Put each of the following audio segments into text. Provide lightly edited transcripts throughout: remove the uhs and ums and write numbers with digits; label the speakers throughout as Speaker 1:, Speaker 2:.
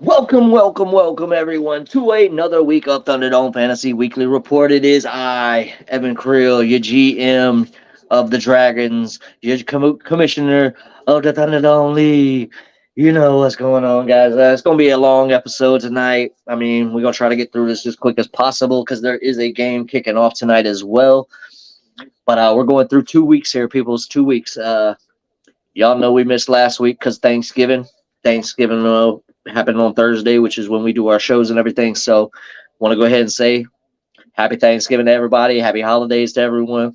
Speaker 1: Welcome, everyone, to another week of Thunderdome Fantasy Weekly Report. It is I, Evan Creel, your GM of the Dragons, your commissioner of the Thunderdome League. You know what's going on, guys. It's going to be a long episode tonight. I mean, we're going to try to get through this as quick as possible because there is a game kicking off tonight as well. But we're going through 2 weeks here, people. It's 2 weeks. Y'all know we missed last week because Thanksgiving. Thanksgiving happened on Thursday, which is when we do our shows and everything. So, want to go ahead and say happy Thanksgiving to everybody. Happy holidays to everyone.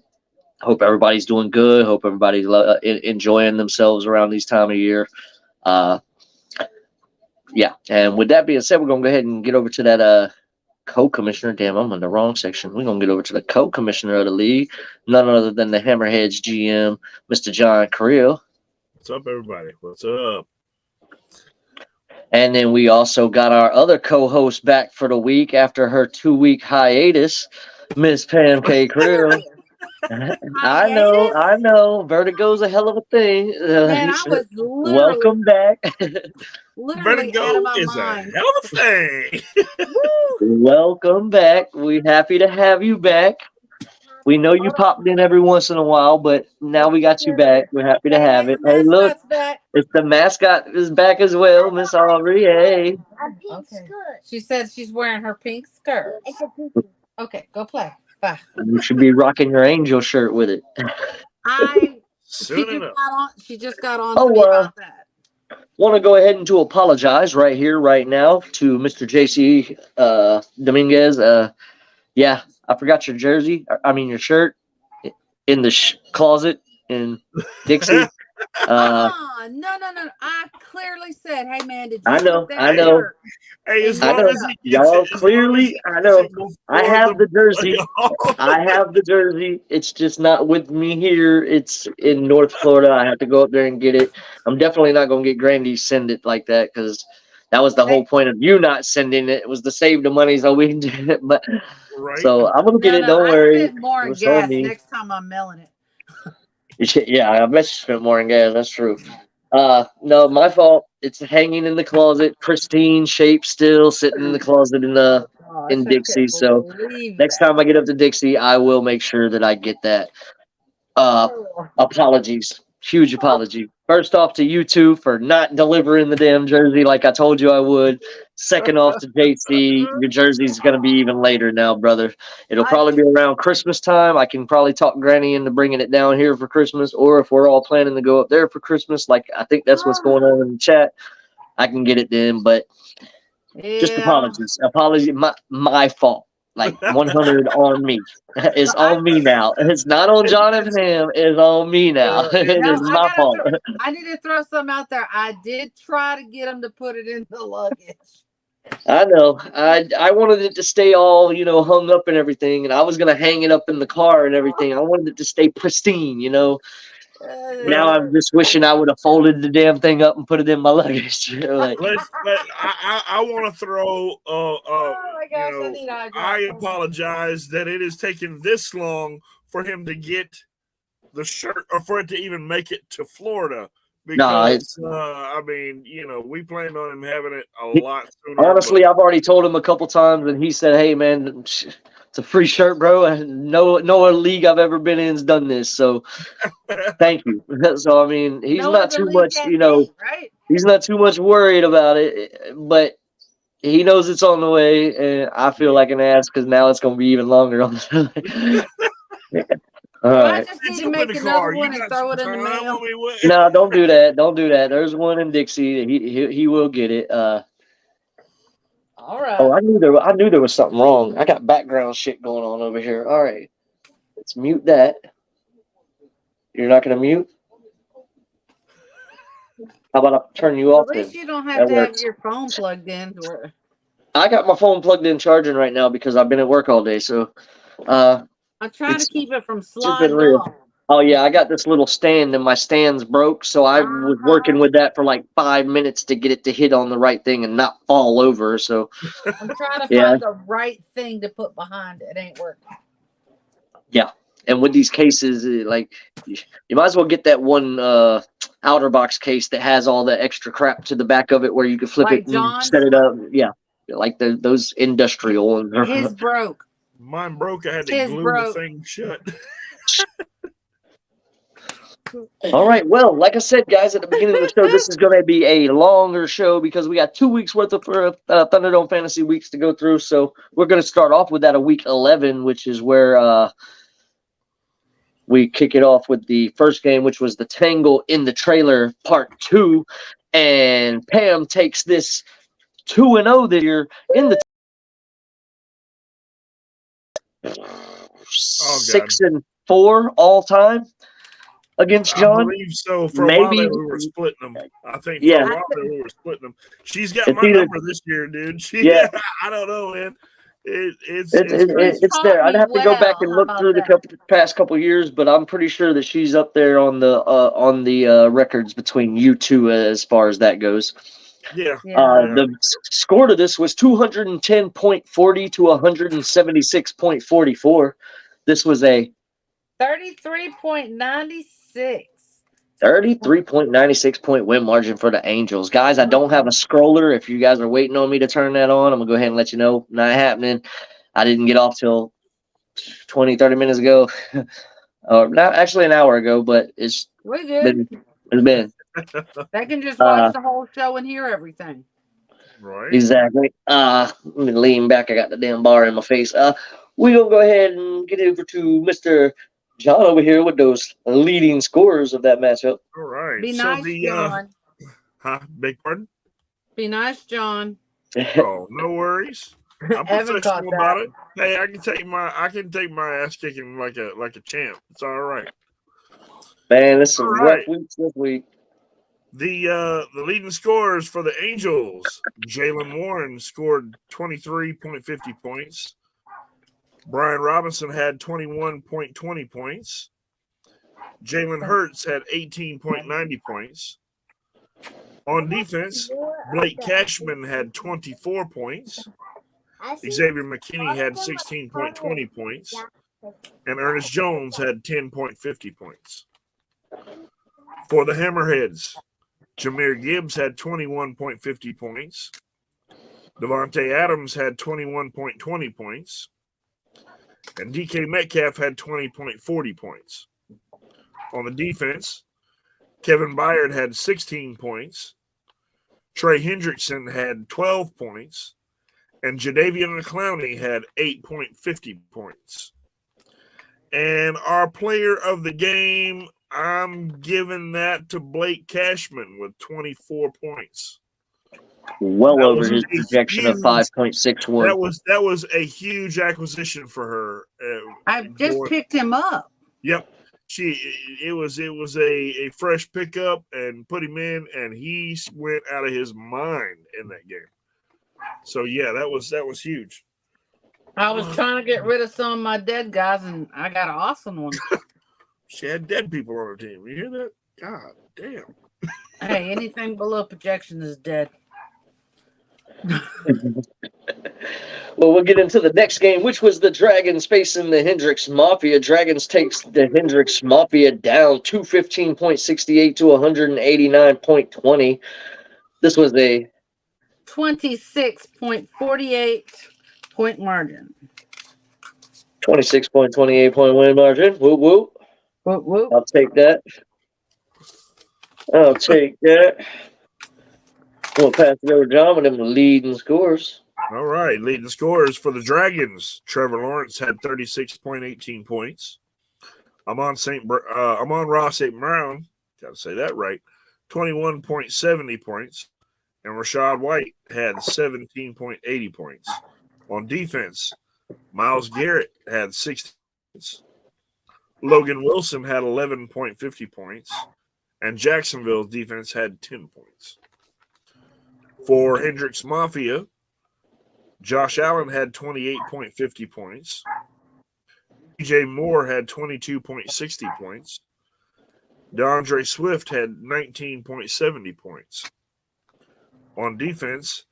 Speaker 1: Hope everybody's doing good. Hope everybody's enjoying themselves around this time of year. Uh, yeah. And with that being said, we're gonna go ahead and get over to that co-commissioner. Damn, I'm in the wrong section. We're gonna get over to the co-commissioner of the league, none other than the Hammerheads GM, Mr. John Creel.
Speaker 2: What's up, everybody? What's up?
Speaker 1: And then we also got our other co-host back for the week after her 2-week hiatus, Miss Pam K. Creel. I know. Vertigo's a hell of a thing.
Speaker 3: Man, I was literally
Speaker 1: welcome back.
Speaker 3: literally out of my
Speaker 2: is
Speaker 3: mind.
Speaker 2: a hell of a thing.
Speaker 1: Welcome back. We're happy to have you back. We know you popped in every once in a while, but now we got you back. We're happy to have it. Hey, look, it's the mascot is back as well, Miss Aubrey. Hey.
Speaker 3: Okay. She said she's wearing her pink skirt. Okay, go play. Bye.
Speaker 1: You should be rocking your angel shirt with it.
Speaker 3: She just got on to me about that.
Speaker 1: Want to go ahead and to apologize right here, right now, to Mr. JC Dominguez. Yeah, I forgot your jersey. Your shirt in the closet in Dixie.
Speaker 3: No. I clearly said, "Hey, man, did you?"
Speaker 1: I know.
Speaker 2: Hey,
Speaker 1: Y'all clearly. I know. I have the jersey. It's just not with me here. It's in North Florida. I have to go up there and get it. I'm definitely not gonna get Grandy send it like that because that was the whole point of you not sending it. It was to save the money so we can do it. But so I'm gonna get it. Don't worry.
Speaker 3: I spent more in gas next time I'm mailing it.
Speaker 1: Yeah, I bet you spent more in gas. That's true. No, my fault. It's hanging in the closet, pristine shape, still sitting in the closet in Dixie. So next time I get up to Dixie, I will make sure that I get that. Apologies, huge apology. First off to you two for not delivering the damn jersey like I told you I would. Second off to JC, your jersey's gonna be even later now, brother. It'll probably be around Christmas time. I can probably talk Granny into bringing it down here for Christmas, or if we're all planning to go up there for Christmas, like I think that's what's going on in the chat, I can get it then. But just apologies. My fault. Like 100 on me. It's on me now. It's not on John and Pam. It's on me now. It is my fault.
Speaker 3: I need to throw something out there. I did try to get him to put it in the luggage.
Speaker 1: I know. I wanted it to stay all, hung up and everything, and I was gonna hang it up in the car and everything. I wanted it to stay pristine, Now I'm just wishing I would have folded the damn thing up and put it in my luggage.
Speaker 2: I want to throw. I apologize that it has taken this long for him to get the shirt, or for it to even make it to Florida. Because we planned on him having it a lot sooner.
Speaker 1: Honestly, I've already told him a couple times, and he said, "Hey, man, it's a free shirt, bro. No league I've ever been in's done this, so thank you." So he's not too much, he's not too much worried about it, but he knows it's on the way, and I feel like an ass because now it's going to be even longer on the All right.
Speaker 3: I just need to make another one and throw it in the mail.
Speaker 1: No, don't do that. Don't do that. There's one in Dixie. He will get it.
Speaker 3: All right.
Speaker 1: Oh, I knew there was something wrong. I got background shit going on over here. All right. Let's mute that. You're not going to mute? How about I turn you off?
Speaker 3: At least you don't have to have your phone plugged in.
Speaker 1: I got my phone plugged in charging right now because I've been at work all day. So,
Speaker 3: I'm trying to keep it from sliding off.
Speaker 1: Oh, yeah, I got this little stand, and my stand's broke, so I was working with that for like 5 minutes to get it to hit on the right thing and not fall over. So
Speaker 3: I'm trying to find the right thing to put behind it. It ain't working.
Speaker 1: Yeah, And with these cases, like you might as well get that one outer box case that has all the extra crap to the back of it, where you can flip
Speaker 3: Like
Speaker 1: it and
Speaker 3: John's?
Speaker 1: set it up. Yeah, like those industrial.
Speaker 3: His broke.
Speaker 2: Mine broke. I had to
Speaker 3: His
Speaker 2: glue
Speaker 3: broke.
Speaker 2: the thing shut.
Speaker 1: All right. Well, like I said, guys, at the beginning of the show, this is going to be a longer show because we got 2 weeks worth of Thunderdome Fantasy weeks to go through. So we're going to start off with that a week 11, which is where we kick it off with the first game, which was the Tangle in the Trailer Part 2. And Pam takes this 2-0 this year in the 6-4 all time against John.
Speaker 2: I believe so. For a while
Speaker 1: Maybe
Speaker 2: there, we were splitting them. I think
Speaker 1: Yeah.
Speaker 2: for a while there, we were splitting them. She's got
Speaker 1: It's
Speaker 2: my
Speaker 1: either-
Speaker 2: number this year, dude.
Speaker 1: Yeah.
Speaker 2: I don't know, man. It's
Speaker 1: there. I'd have to go back and look through the past couple years, but I'm pretty sure that she's up there on the records between you two as far as that goes.
Speaker 2: Yeah.
Speaker 1: The score to this was 210.40 to 176.44. This was a
Speaker 3: 33.96.
Speaker 1: 33.96 point win margin for the Angels. Guys, I don't have a scroller. If you guys are waiting on me to turn that on, I'm going to go ahead and let you know. Not happening. I didn't get off till 20, 30 minutes ago. Not actually an hour ago, but it's
Speaker 3: been.
Speaker 1: They
Speaker 3: can just watch the whole show and hear everything.
Speaker 2: Right.
Speaker 1: Exactly. Let me lean back. I got the damn bar in my face. We're going to go ahead and get over to Mr. John over here with those leading scorers of that matchup.
Speaker 2: All right.
Speaker 3: Be nice, John.
Speaker 2: Big pardon?
Speaker 3: Be nice, John.
Speaker 2: Oh, no worries. I'm
Speaker 3: Evan
Speaker 2: professional about it. Hey, I can take my ass kicking like a champ. It's all right.
Speaker 1: Man, this is a rough week this week.
Speaker 2: The leading scorers for the Angels, Jalen Warren scored 23.50 points. Brian Robinson had 21.20 points. Jalen Hurts had 18.90 points. On defense, Blake Cashman had 24 points. Xavier McKinney had 16.20 points. And Ernest Jones had 10.50 points. For the Hammerheads, Jahmyr Gibbs had 21.50 points. Devontae Adams had 21.20 points. And DK Metcalf had 20.40 points. On the defense, Kevin Byard had 16 points. Trey Hendrickson had 12 points. And Jadeveon McClowney had 8.50 points. And our player of the game, I'm giving that to Blake Cashman with 24 points.
Speaker 1: Well over his projection of 5.61.
Speaker 2: That was a huge acquisition for her.
Speaker 3: I just picked him up.
Speaker 2: Yep. It was a fresh pickup and put him in, and he went out of his mind in that game. So yeah, that was huge.
Speaker 3: I was trying to get rid of some of my dead guys, and I got an awesome one.
Speaker 2: She had dead people on her team. You hear that? God damn.
Speaker 3: Hey, anything below projection is dead.
Speaker 1: Well, we'll get into the next game, which was the Dragons facing the Hendricks Mafia. Dragons takes the Hendricks Mafia down 215.68 to 189.20. This was a
Speaker 3: 26.48 point margin.
Speaker 1: 26.28 point win margin. Whoop, whoop.
Speaker 3: Whoop, whoop.
Speaker 1: I'll take that. I'm going to pass it over to John with them leading scores.
Speaker 2: All right, leading scorers for the Dragons. Trevor Lawrence had 36.18 points. Amon Ross St. Brown, got to say that right, 21.70 points. And Rashad White had 17.80 points. On defense, Myles Garrett had 60 points. Logan Wilson had 11.50 points. And Jacksonville's defense had 10 points. For Hendricks Mafia, Josh Allen had 28.50 points. DJ Moore had 22.60 points. DeAndre Swift had 19.70 points. On defense,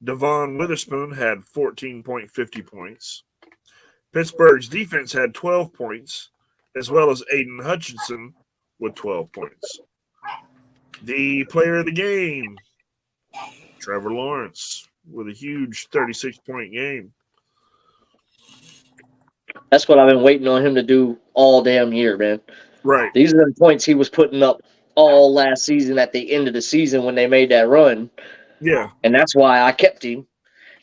Speaker 2: Devon Witherspoon had 14.50 points. Pittsburgh's defense had 12 points, as well as Aiden Hutchinson with 12 points. The player of the game, Trevor Lawrence, with a huge 36-point game.
Speaker 1: That's what I've been waiting on him to do all damn year, man.
Speaker 2: Right.
Speaker 1: These are the points he was putting up all last season at the end of the season when they made that run.
Speaker 2: Yeah.
Speaker 1: And that's why I kept him.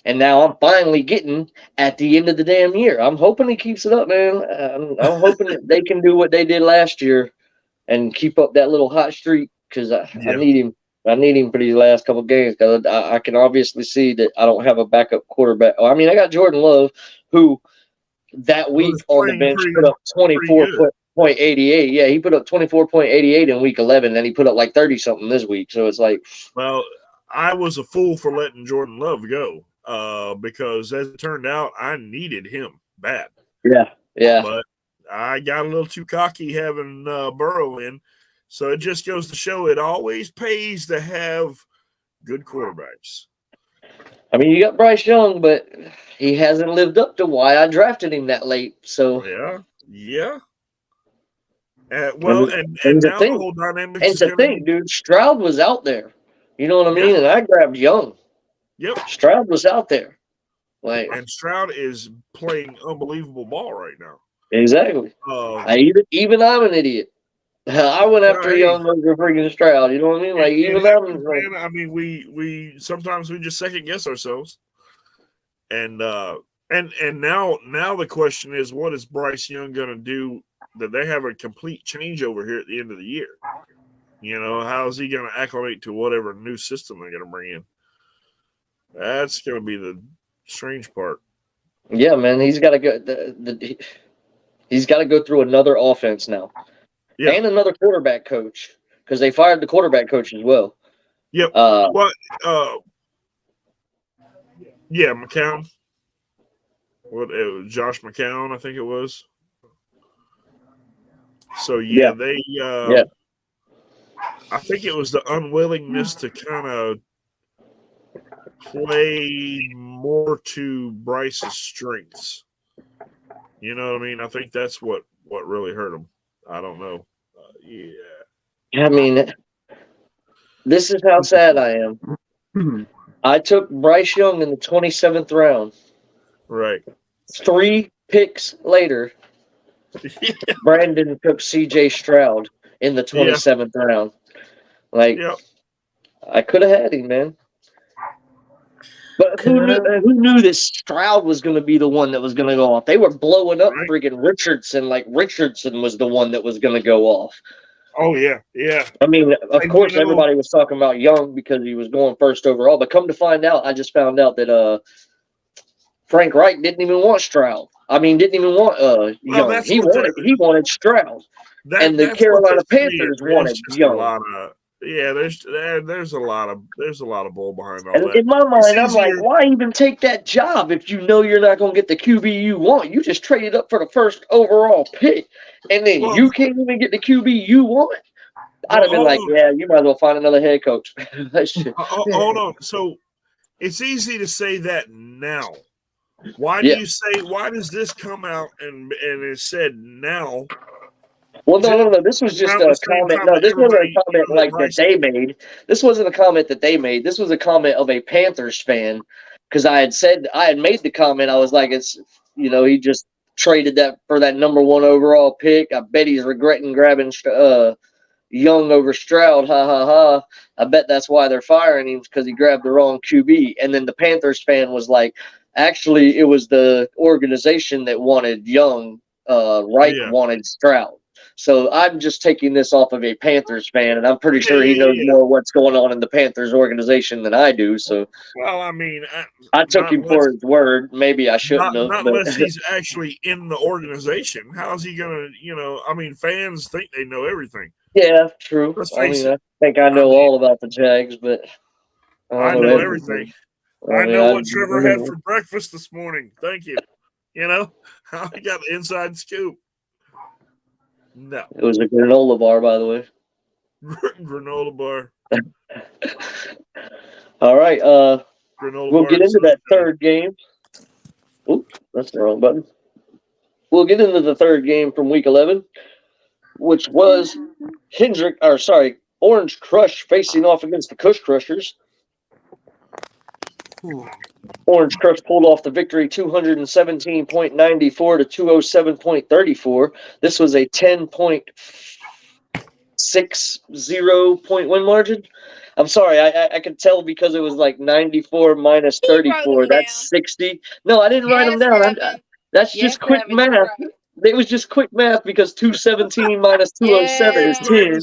Speaker 1: And now I'm finally getting at the end of the damn year. I'm hoping he keeps it up, man. I'm hoping that they can do what they did last year and keep up that little hot streak because I need him. I need him for these last couple games because I can obviously see that I don't have a backup quarterback. I mean, I got Jordan Love, who that week on the bench put up 24.88. Yeah, he put up 24.88 in week 11, and he put up like 30-something this week. So it's like,
Speaker 2: well, I was a fool for letting Jordan Love go because as it turned out, I needed him bad.
Speaker 1: Yeah.
Speaker 2: But I got a little too cocky having Burrow in. So it just goes to show it always pays to have good quarterbacks.
Speaker 1: I mean, you got Bryce Young, but he hasn't lived up to why I drafted him that late. So
Speaker 2: yeah. And
Speaker 1: now
Speaker 2: the whole dynamic is
Speaker 1: going to be, dude. Stroud was out there. You know what I mean? And I grabbed Young.
Speaker 2: Yep.
Speaker 1: Stroud was out there.
Speaker 2: And Stroud is playing unbelievable ball right now.
Speaker 1: Exactly. Even I'm an idiot. I went after Young over freaking Stroud. You know what I mean? Like
Speaker 2: I mean, we sometimes we just second guess ourselves. And now the question is, what is Bryce Young going to do? That they have a complete changeover here at the end of the year. You know, how is he going to acclimate to whatever new system they're going to bring in? That's going to be the strange part.
Speaker 1: Yeah, man, he's got to go. He's got to go through another offense now, and another quarterback coach because they fired the quarterback coach as well.
Speaker 2: Yep. McCown. Josh McCown, I think it was. So I think it was the unwillingness to kind of play more to Bryce's strengths. You know what I mean? I think that's what really hurt him. I don't know.
Speaker 1: I mean, this is how sad I am. I took Bryce Young in the 27th round.
Speaker 2: Right.
Speaker 1: 3 picks later, Brandon took C.J. Stroud in the 27th round. Like, I could have had him, man. But who knew that Stroud was going to be the one that was going to go off? They were blowing up freaking Richardson. Like, Richardson was the one that was going to go off.
Speaker 2: Oh, yeah.
Speaker 1: I mean, of course, everybody was talking about Young because he was going first overall. But come to find out, I just found out that Frank Reich didn't even want Stroud. I mean, didn't even want Young. He wanted Stroud. And the Carolina Panthers wanted Young.
Speaker 2: There's a lot of bull behind all that.
Speaker 1: In my mind, I'm like, why even take that job if you know you're not going to get the QB you want? You just traded up for the first overall pick, and then you can't even get the QB you want. I'd have been like, you might as well find another head coach.
Speaker 2: Hold on. So it's easy to say that now. Why does this come out and is said now?
Speaker 1: Well, no. This was just a comment. No, this wasn't a comment that they made. This wasn't a comment that they made. This was a comment of a Panthers fan because I had made the comment. I was like, it's he just traded that for that number 1 overall pick. I bet he's regretting grabbing Young over Stroud. Ha ha ha. I bet that's why they're firing him because he grabbed the wrong QB. And then the Panthers fan was like, actually, it was the organization that wanted Young. Wanted Stroud. So I'm just taking this off of a Panthers fan, and I'm pretty sure he knows more what's going on in the Panthers organization than I do. So,
Speaker 2: well, I mean,
Speaker 1: I took him for his word. Maybe I shouldn't have.
Speaker 2: Not unless he's actually in the organization. How's he going to, I mean, fans think they know everything.
Speaker 1: Yeah, true. I think I know all about the Jags, but
Speaker 2: I know everything. I know what Trevor had for breakfast this morning. Thank you. I got the inside scoop. No.
Speaker 1: It was a granola bar, by the way.
Speaker 2: Granola bar.
Speaker 1: All right. We'll get into that third game. Oops, that's the wrong button. we'll get into the third game from Week 11, which was Orange Crush facing off against the Kush Crushers. Orange Crush pulled off the victory 217.94 to 207.34. This was a 10.60 point win margin. I'm sorry, I could tell because it was like 94 minus 34. That's 60. No, I didn't write them down. That's just quick math. It was just quick math because 217 minus 207 is 10.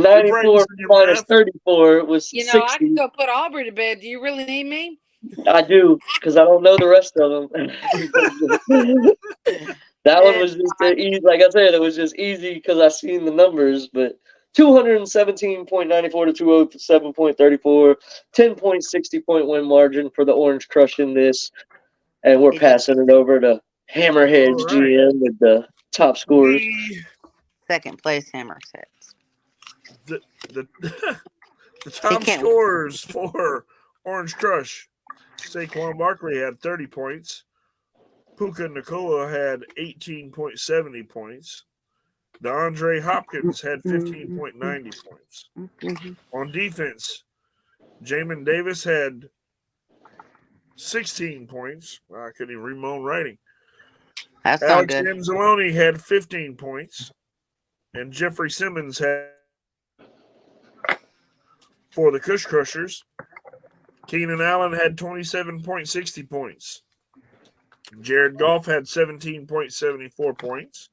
Speaker 1: 94 minus 34 was 60.
Speaker 3: I can go put Aubrey to bed. Do you really need me?
Speaker 1: I do, because I don't know the rest of them. That one was just easy. Like I said, it was just easy because I seen the numbers. But 217.94 to 207.34, 10.60 point win margin for the Orange Crush in this. And we're passing it over to Hammerhead's GM with the top scorers.
Speaker 4: Second place Hammerheads.
Speaker 2: The top scorers for Orange Crush. Saquon Barkley had 30 points. Puka Nacua had 18.70 points. DeAndre Hopkins had 15.90 points. On defense, Jamin Davis had 16 points. I couldn't even read my own writing.
Speaker 4: That's
Speaker 2: Alex
Speaker 4: not good.
Speaker 2: Anzalone had 15 points. And Jeffrey Simmons had for the Kush Crushers. Keenan Allen had 27.60 points. Jared Goff had 17.74 points.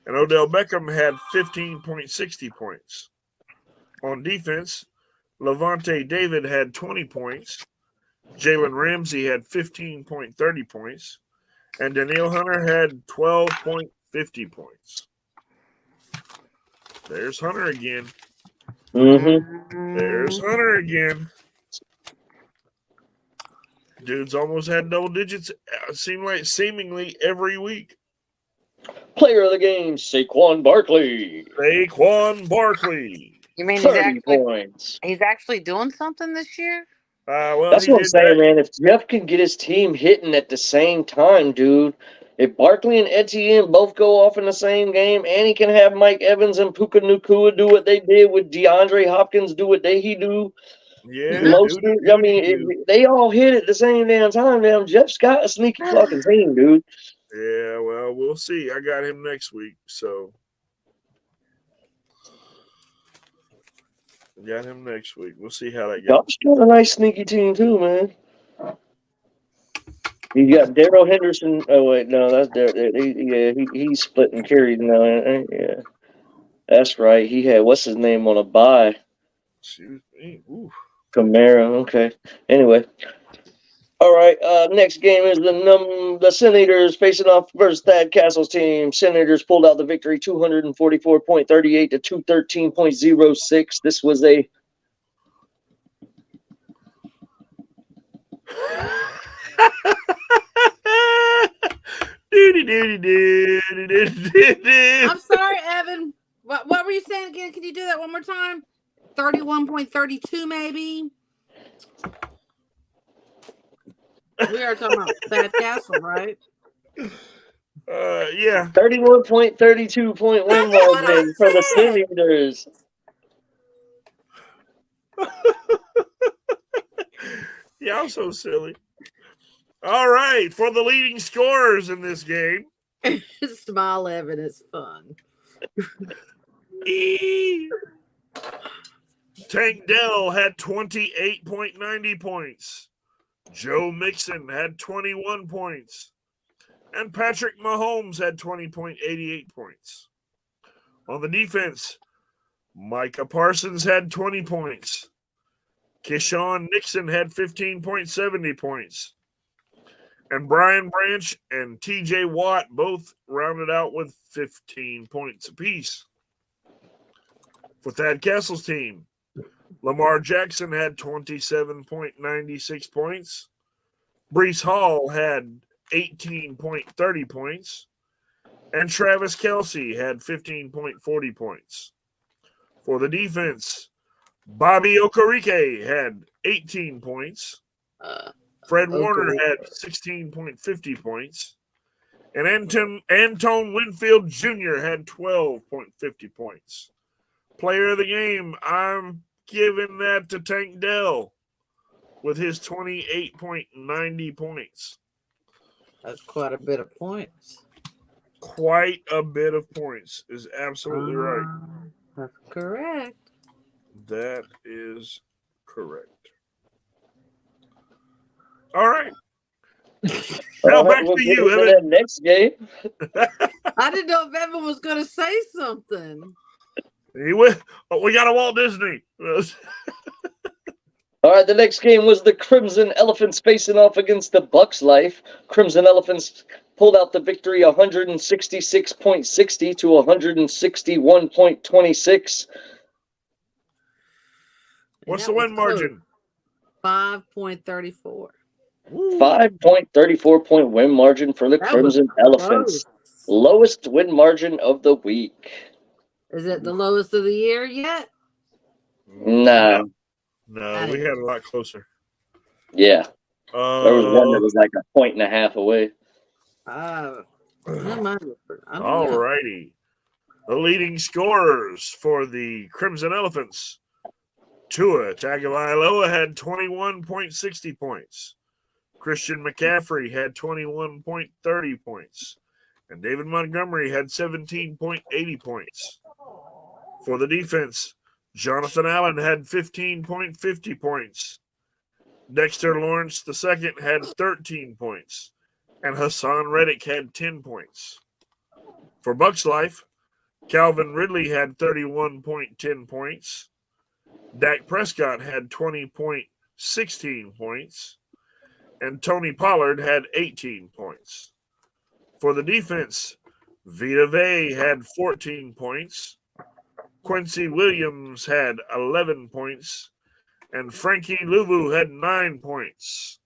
Speaker 2: And Odell Beckham had 15.60 points. On defense, Levante David had 20 points. Jalen Ramsey had 15.30 points. And Danielle Hunter had 12.50 points. There's Hunter again.
Speaker 1: Mm-hmm.
Speaker 2: There's Hunter again. Dude's almost had double digits, seemingly every week.
Speaker 1: Player of the game, Saquon Barkley.
Speaker 2: Saquon Barkley.
Speaker 4: You mean
Speaker 1: 30 points.
Speaker 4: He's actually doing something this year?
Speaker 1: That's what I'm saying, man. If Jeff can get his team hitting at the same time, dude. If Barkley and Etienne both go off in the same game, and he can have Mike Evans and Puka Nacua do what they did with DeAndre Hopkins do what he do.
Speaker 2: Yeah,
Speaker 1: if they all hit at the same damn time, man. Jeff's got a sneaky fucking team, dude.
Speaker 2: Yeah, well, we'll see. I got him next week, so got him next week. We'll see how that goes.
Speaker 1: Josh got a nice sneaky team too, man. You got Darrell Henderson. Oh wait, no, that's Darrell. He's splitting carries now. Yeah, that's right. He had what's his name on a bye.
Speaker 2: Excuse me. Ooh.
Speaker 1: Kamara. Okay. Anyway. All right. Next game is the Senators facing off versus Thad Castle's team. Senators pulled out the victory, 244.38 to 213.06. This was a
Speaker 3: I'm sorry, Evan. What were you saying again? Can you do that one more time? 31.32, maybe. We are talking about Thad Castle, right?
Speaker 2: Yeah.
Speaker 1: 31.32 point win margin for the Senators.
Speaker 2: Yeah, I'm so silly. All right, for the leading scorers in this game.
Speaker 3: Smile, Evan, it's fun.
Speaker 2: Tank Dell had 28.90 points. Joe Mixon had 21 points. And Patrick Mahomes had 20.88 points. On the defense, Micah Parsons had 20 points. Keyshawn Nixon had 15.70 points. And Brian Branch and TJ Watt both rounded out with 15 points apiece. For Thad Castle's team, Lamar Jackson had 27.96 points. Breece Hall had 18.30 points. And Travis Kelce had 15.40 points. For the defense, Bobby Okereke had 18 points. Fred Warner had 16.50 points. And Antone Winfield Jr. had 12.50 points. Player of the game, I'm giving that to Tank Dell with his 28.90 points.
Speaker 3: That's quite a bit of points.
Speaker 2: Quite a bit of points is absolutely right.
Speaker 3: That's correct.
Speaker 2: That is correct. All right. Now back
Speaker 1: we'll
Speaker 2: to
Speaker 1: get
Speaker 2: you,
Speaker 1: into
Speaker 2: Evan.
Speaker 1: that next game.
Speaker 3: I didn't know if Evan was going to say something.
Speaker 2: We got a Walt Disney.
Speaker 1: All right, the next game was the Crimson Elephants facing off against the Bucks Life. Crimson Elephants pulled out the victory 166.60 to 161.26.
Speaker 2: What's the win margin?
Speaker 3: 5.34.
Speaker 1: 5.34 point win margin for the Crimson Elephants. Lowest win margin of the week.
Speaker 3: Is it the lowest of the year yet?
Speaker 1: Nah.
Speaker 2: No, we had a lot closer.
Speaker 1: Yeah. There was one that was like a point and a half away.
Speaker 2: All righty. The leading scorers for the Crimson Elephants. Tua Tagovailoa had 21.60 points. Christian McCaffrey had 21.30 points. And David Montgomery had 17.80 points. For the defense, Jonathan Allen had 15.50 points. Dexter Lawrence II had 13 points. And Hassan Reddick had 10 points. For Bucks Life, Calvin Ridley had 31.10 points. Dak Prescott had 20.16 points. And Tony Pollard had 18 points. For the defense, Vita Vea had 14 points. Quincy Williams had 11 points. And Frankie Louvu had 9 points.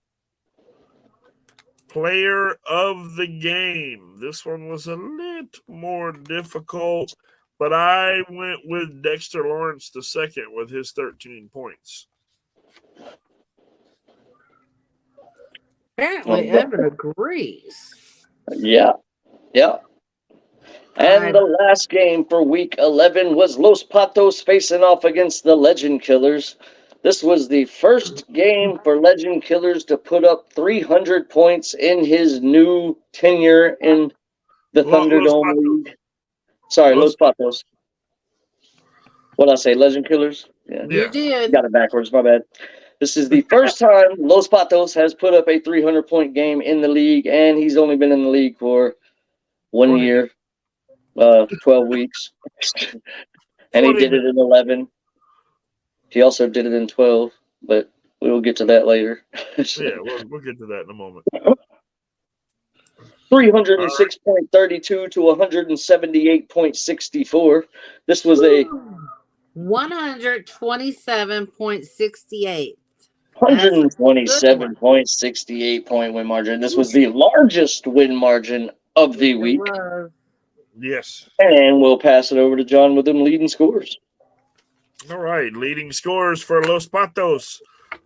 Speaker 2: Player of the game. This one was a little more difficult, but I went with Dexter Lawrence II with his 13 points.
Speaker 3: Apparently, Evan agrees.
Speaker 1: Yeah. And the last game for week 11 was Los Patos facing off against the Legend Killers. This was the first game for Legend Killers to put up 300 points in his new tenure in the Thunderdome League. Sorry, Los Patos. What did I say? Legend Killers?
Speaker 3: Yeah. You did.
Speaker 1: Got it backwards. My bad. This is the first time Los Patos has put up a 300-point game in the league, and he's only been in the league for 1 year, 12 weeks. And he did it in 11. He also did it in 12, but we will get to that later.
Speaker 2: Yeah, we'll get to that in a moment.
Speaker 1: 306.32 to 178.64. This was a
Speaker 3: 127.68.
Speaker 1: 127.68 point win margin. This was the largest win margin of the week.
Speaker 2: Yes.
Speaker 1: And we'll pass it over to John with them leading scores.
Speaker 2: All right. Leading scores for Los Patos.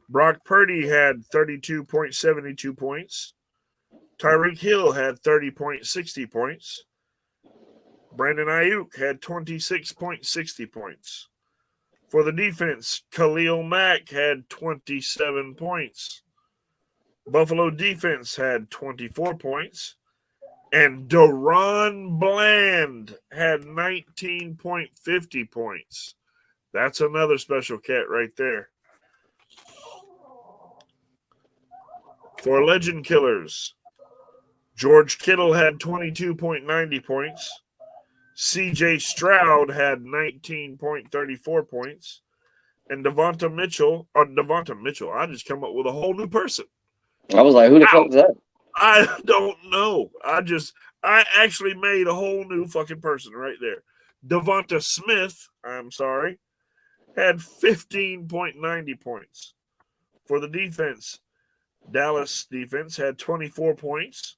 Speaker 2: Brock Purdy had 32.72 points. Tyreek Hill had 30.60 points. Brandon Ayuk had 26.60 points. For the defense, Khalil Mack had 27 points. Buffalo defense had 24 points. And Deron Bland had 19.50 points. That's another special cat right there. For Legend Killers, George Kittle had 22.90 points. CJ Stroud had 19.34 points. And Devonta Mitchell, I just come up with a whole new person.
Speaker 1: I was like, who the fuck is that?
Speaker 2: I don't know. I actually made a whole new fucking person right there. Devonta Smith, had 15.90 points. For the defense, Dallas defense had 24 points.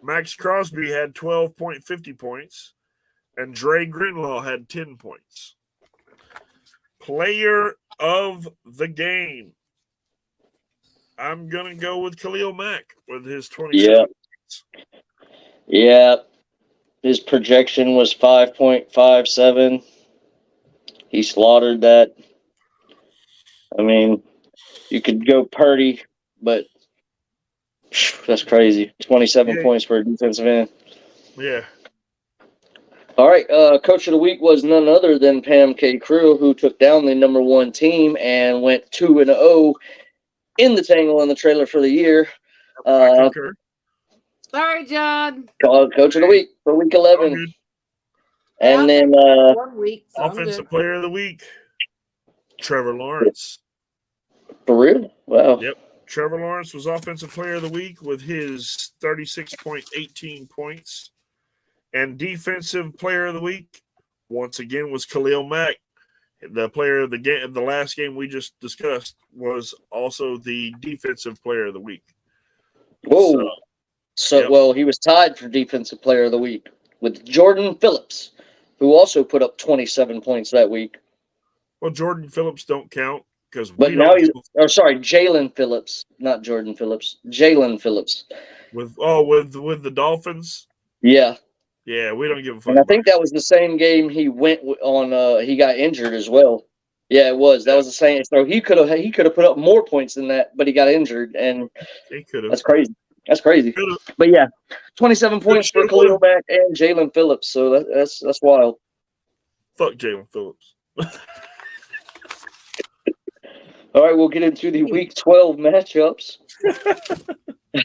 Speaker 2: Max Crosby had 12.50 points. And Dre Greenlaw had 10 points. Player of the game. I'm going to go with Khalil Mack with his 27 points.
Speaker 1: Yeah, his projection was 5.57. He slaughtered that. I mean, you could go Purdy, but that's crazy. 27 points for a defensive end.
Speaker 2: Yeah.
Speaker 1: All right, Coach of the Week was none other than Pam K. Crew, who took down the number 1 team and went 2-0 in the Tangle and the Trailer for the year.
Speaker 2: I concur.
Speaker 3: Sorry, John.
Speaker 1: Coach of the Week for Week 11. And then
Speaker 3: 1 week. So
Speaker 2: Offensive Player of the Week, Trevor Lawrence.
Speaker 1: For real? Wow.
Speaker 2: Yep. Trevor Lawrence was Offensive Player of the Week with his 36.18 points. And Defensive Player of the Week, once again, was Khalil Mack. The player of the game, the last game we just discussed, was also the Defensive Player of the Week.
Speaker 1: Whoa. So, well, he was tied for Defensive Player of the Week with Jordan Phillips, who also put up 27 points that week.
Speaker 2: Well, Jordan Phillips don't count because
Speaker 1: but now he's Jalen Phillips, not Jordan Phillips. Jalen Phillips
Speaker 2: with the Dolphins.
Speaker 1: Yeah,
Speaker 2: we don't give a fuck.
Speaker 1: And I think that was the same game he went on. He got injured as well. Yeah, it was. That was the same. So he could have put up more points than that, but he got injured, and
Speaker 2: he could have.
Speaker 1: That's crazy. That's crazy. But yeah, 27 points for Khalil Mack and Jalen Phillips. So that's wild.
Speaker 2: Fuck Jalen Phillips.
Speaker 1: All right, we'll get into the Week 12 matchups.
Speaker 2: I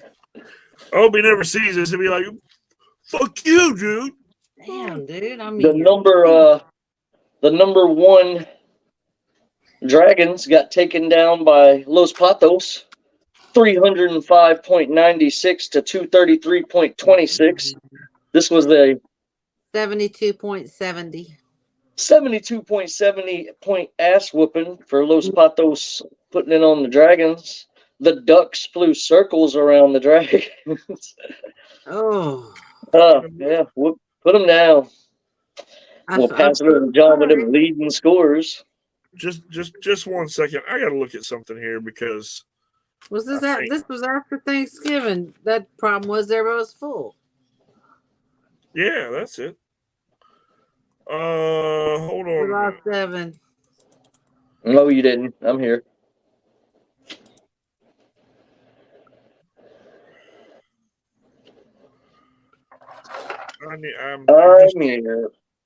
Speaker 2: hope he never sees this and be like, "Fuck you, dude."
Speaker 3: Damn, dude. I mean,
Speaker 1: the number 1 Dragons got taken down by Los Patos, 305.96 to 233.26. This was the
Speaker 3: 72.70.
Speaker 1: 72.70 point ass whooping for Los Patos, putting it on the Dragons. The Ducks flew circles around the Dragons.
Speaker 3: Oh.
Speaker 1: Yeah, put them down. We'll pass it over to John with them leading scores.
Speaker 2: Just 1 second. I got to look at something here because
Speaker 3: this was after Thanksgiving. That problem was everybody was full.
Speaker 2: Yeah, that's it. Hold on.
Speaker 3: We lost 7.
Speaker 1: No, you didn't. I'm here.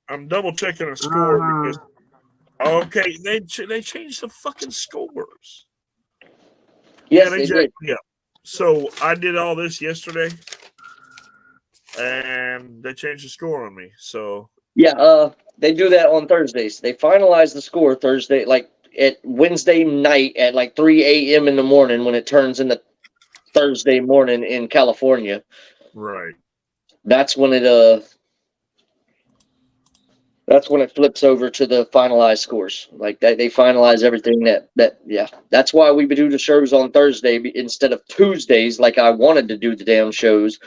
Speaker 2: I'm double checking a score because they changed the fucking scores.
Speaker 1: Yes, they did.
Speaker 2: Yeah. So I did all this yesterday, and they changed the score on me. So
Speaker 1: yeah, they do that on Thursdays. They finalize the score Thursday, like at Wednesday night at like 3 a.m. in the morning when it turns into Thursday morning in California.
Speaker 2: Right.
Speaker 1: That's when it flips over to the finalized scores. Like that, they finalize everything. That's why we do the shows on Thursday instead of Tuesdays, like I wanted to do the damn shows,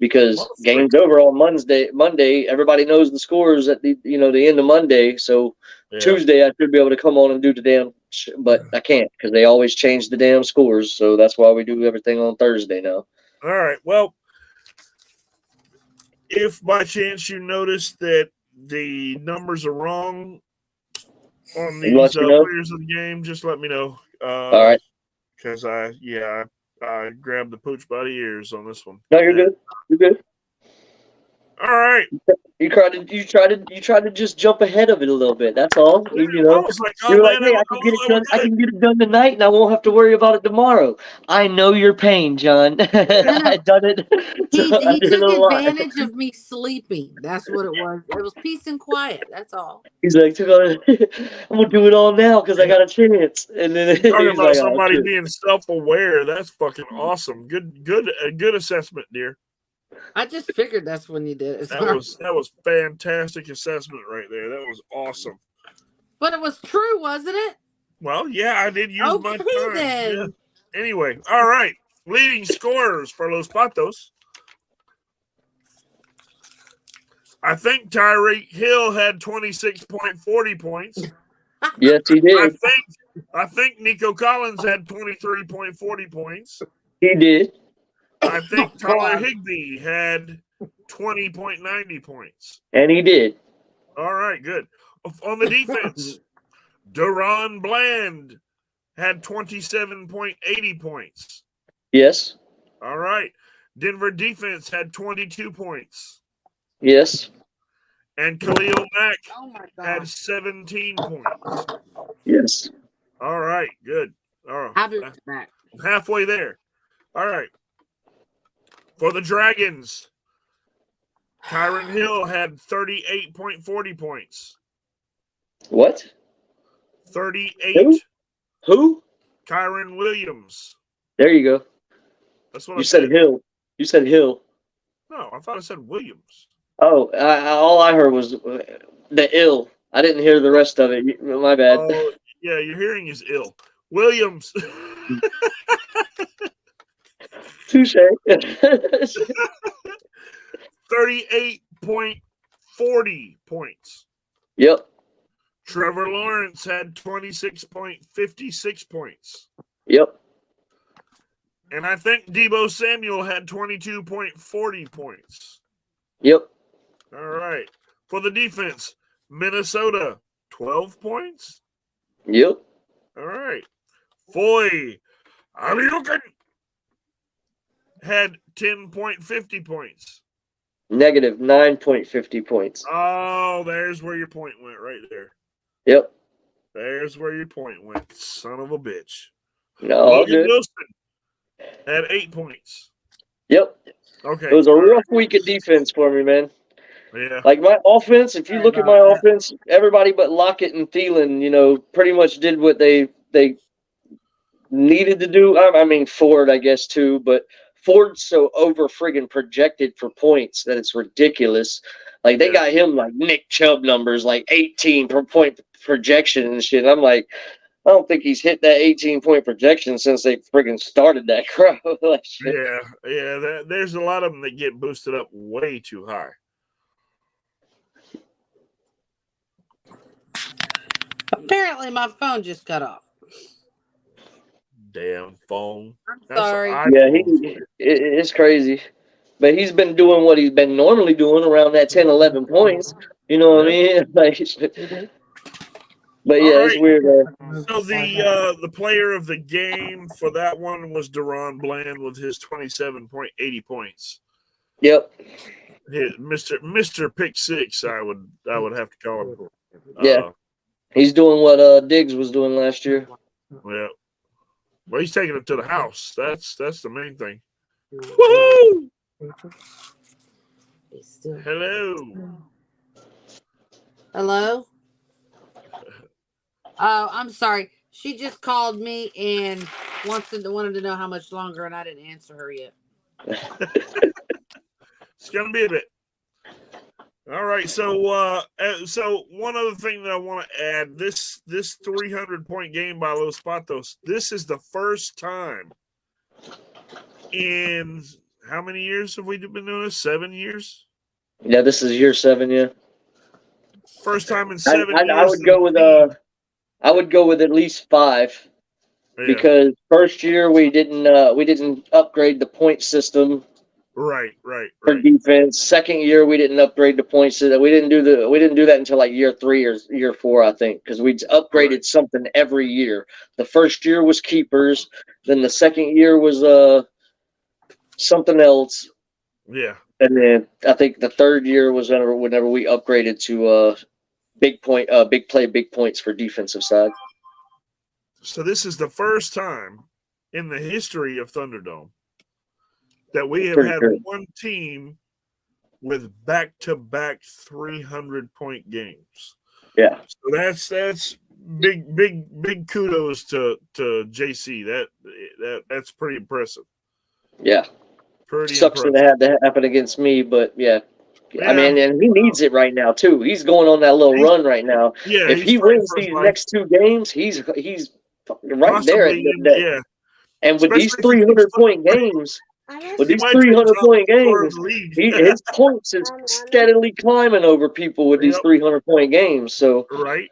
Speaker 1: because game's over on Monday. Everybody knows the scores at the end of Monday. So Tuesday I should be able to come on and do the damn, but I can't because they always change the damn scores. So that's why we do everything on Thursday now.
Speaker 2: All right. Well, if by chance you notice that the numbers are wrong on these players of the game, just let me know.
Speaker 1: All right.
Speaker 2: Because I grabbed the pooch by the ears on this one.
Speaker 1: No, you're good. You're good.
Speaker 2: All right.
Speaker 1: You try to just jump ahead of it a little bit. That's all.
Speaker 2: I was like,
Speaker 1: you're like, hey, I can get it done. I can get it done tonight, and I won't have to worry about it tomorrow. I know your pain, John. I've done it.
Speaker 3: He took advantage of me sleeping. That's what it was. It was peace and quiet. That's all.
Speaker 1: He's like, I'm gonna do it all now because I got a chance. And then
Speaker 2: talking about somebody being self-aware. That's fucking awesome. Good assessment, dear.
Speaker 3: I just figured that's when you did it.
Speaker 2: That was fantastic assessment right there. That was awesome.
Speaker 3: But it was true, wasn't it?
Speaker 2: Well, yeah, I did use my time.
Speaker 3: Then.
Speaker 2: Yeah. Anyway, all right. Leading scorers for Los Patos. I think Tyreek Hill had 26.40 points.
Speaker 1: Yes, he did.
Speaker 2: I think Nico Collins had 23.40 points.
Speaker 1: He did.
Speaker 2: I think Tyler Higbee had 20.90 points.
Speaker 1: And he did.
Speaker 2: All right, good. On the defense, Deron Bland had 27.80 points.
Speaker 1: Yes.
Speaker 2: All right. Denver defense had 22 points.
Speaker 1: Yes.
Speaker 2: And Khalil Mack
Speaker 3: Oh my
Speaker 2: had
Speaker 3: God.
Speaker 2: 17 points.
Speaker 1: Yes.
Speaker 2: All right, good. All right.
Speaker 3: I'll be right back.
Speaker 2: Halfway there. All right. For the Dragons, Kyron Hill had 38.40 points.
Speaker 1: What?
Speaker 2: 38.
Speaker 1: Who?
Speaker 2: Kyron Williams.
Speaker 1: There you go.
Speaker 2: That's what
Speaker 1: You
Speaker 2: I said.
Speaker 1: Hill. You said Hill.
Speaker 2: No, I thought I said Williams.
Speaker 1: Oh, all I heard was the ill. I didn't hear the rest of it. My bad.
Speaker 2: Oh, yeah, your hearing is ill. Williams.
Speaker 1: Touche.
Speaker 2: 38.40 points.
Speaker 1: Yep.
Speaker 2: Trevor Lawrence had 26.56 points.
Speaker 1: Yep.
Speaker 2: And I think Deebo Samuel had 22.40 points.
Speaker 1: Yep.
Speaker 2: All right. For the defense, Minnesota, 12 points.
Speaker 1: Yep.
Speaker 2: All right. Foy Aliukin had 10.50 points.
Speaker 1: Negative 9.50 points.
Speaker 2: Oh, there's where your point went right there.
Speaker 1: Yep.
Speaker 2: There's where your point went. Son of a bitch.
Speaker 1: No, all
Speaker 2: Logan
Speaker 1: good.
Speaker 2: Wilson had 8 points.
Speaker 1: Yep.
Speaker 2: Okay.
Speaker 1: It was a rough week of defense for me, man.
Speaker 2: Yeah.
Speaker 1: Like my offense, if you look at my offense, everybody but Lockett and Thielen, pretty much did what they needed to do. I mean, Ford, I guess, too, but Ford's so over friggin' projected for points that it's ridiculous. Like, they got him like Nick Chubb numbers, like 18 per point projection and shit. I'm like, I don't think he's hit that 18-point projection since they friggin' started that crap. Like, shit.
Speaker 2: Yeah. There's a lot of them that get boosted up way too high.
Speaker 3: Apparently, my phone just cut off.
Speaker 2: Damn phone.
Speaker 3: I'm sorry.
Speaker 1: Yeah, it's crazy. But he's been doing what he's been normally doing around that 10, 11 points. You know what I mean? Like, but yeah, it's weird.
Speaker 2: So the player of the game for that one was Deron Bland with his 27.80 points.
Speaker 1: Yep.
Speaker 2: Mr. Pick Six, I would have to call him.
Speaker 1: Yeah. He's doing what Diggs was doing last year.
Speaker 2: Well, he's taking it to the house. That's the main thing. Woohoo! Hello.
Speaker 3: Hello? Oh, I'm sorry. She just called me and wanted to know how much longer, and I didn't answer her yet.
Speaker 2: It's gonna be a bit. All right, so one other thing that I want to add, this 300-point game by Los Patos, this is the first time in how many years have we been doing this? 7 years?
Speaker 1: Yeah, this is year 7, yeah.
Speaker 2: First time in 7 years.
Speaker 1: I would go with at least 5.
Speaker 2: Yeah.
Speaker 1: Because first year we didn't upgrade the point system.
Speaker 2: Right.
Speaker 1: For defense. Second year we didn't upgrade the points so that we didn't do that until like year 3 or year 4, I think, because we upgraded something every year. The first year was keepers, then the second year was something else.
Speaker 2: Yeah.
Speaker 1: And then I think the third year was whenever we upgraded to big play, big points for defensive side.
Speaker 2: So this is the first time in the history of Thunderdome that we have had one team with back-to-back 300-point games.
Speaker 1: Yeah.
Speaker 2: So that's big kudos to JC. That's pretty impressive.
Speaker 1: Yeah.
Speaker 2: Pretty
Speaker 1: sucks
Speaker 2: impressive.
Speaker 1: that it had to happen against me, but yeah. I mean, and he needs it right now too. He's going on that little run right now.
Speaker 2: Yeah,
Speaker 1: if he wins these next 2 games, he's right there.
Speaker 2: Yeah.
Speaker 1: And with these 300-point games, his points is steadily climbing over people with these 300-point games. So
Speaker 2: right.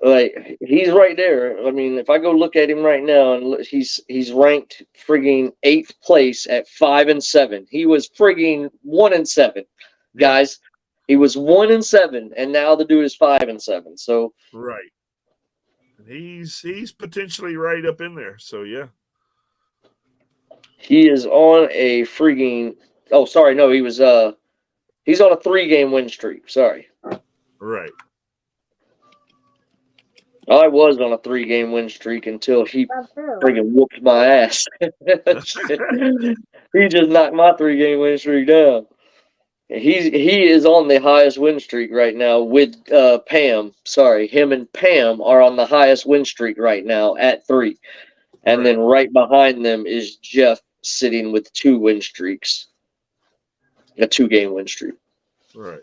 Speaker 1: Like he's right there. I mean, if I go look at him right now, and look, he's ranked frigging 8th place at 5-7. He was frigging 1-7, guys. He was 1-7, and now the dude is 5-7. So
Speaker 2: right, he's potentially right up in there. So yeah,
Speaker 1: he is on a frigging. Oh, sorry, no, he was he's on a 3-game win streak. Sorry.
Speaker 2: right.
Speaker 1: I was on a 3-game win streak until he friggin' whooped my ass. He just knocked my 3-game win streak down. He is on the highest win streak right now with Pam. Sorry, him and Pam are on the highest win streak right now at 3. And then right behind them is Jeff sitting with 2 win streaks. A 2-game win streak.
Speaker 2: Right.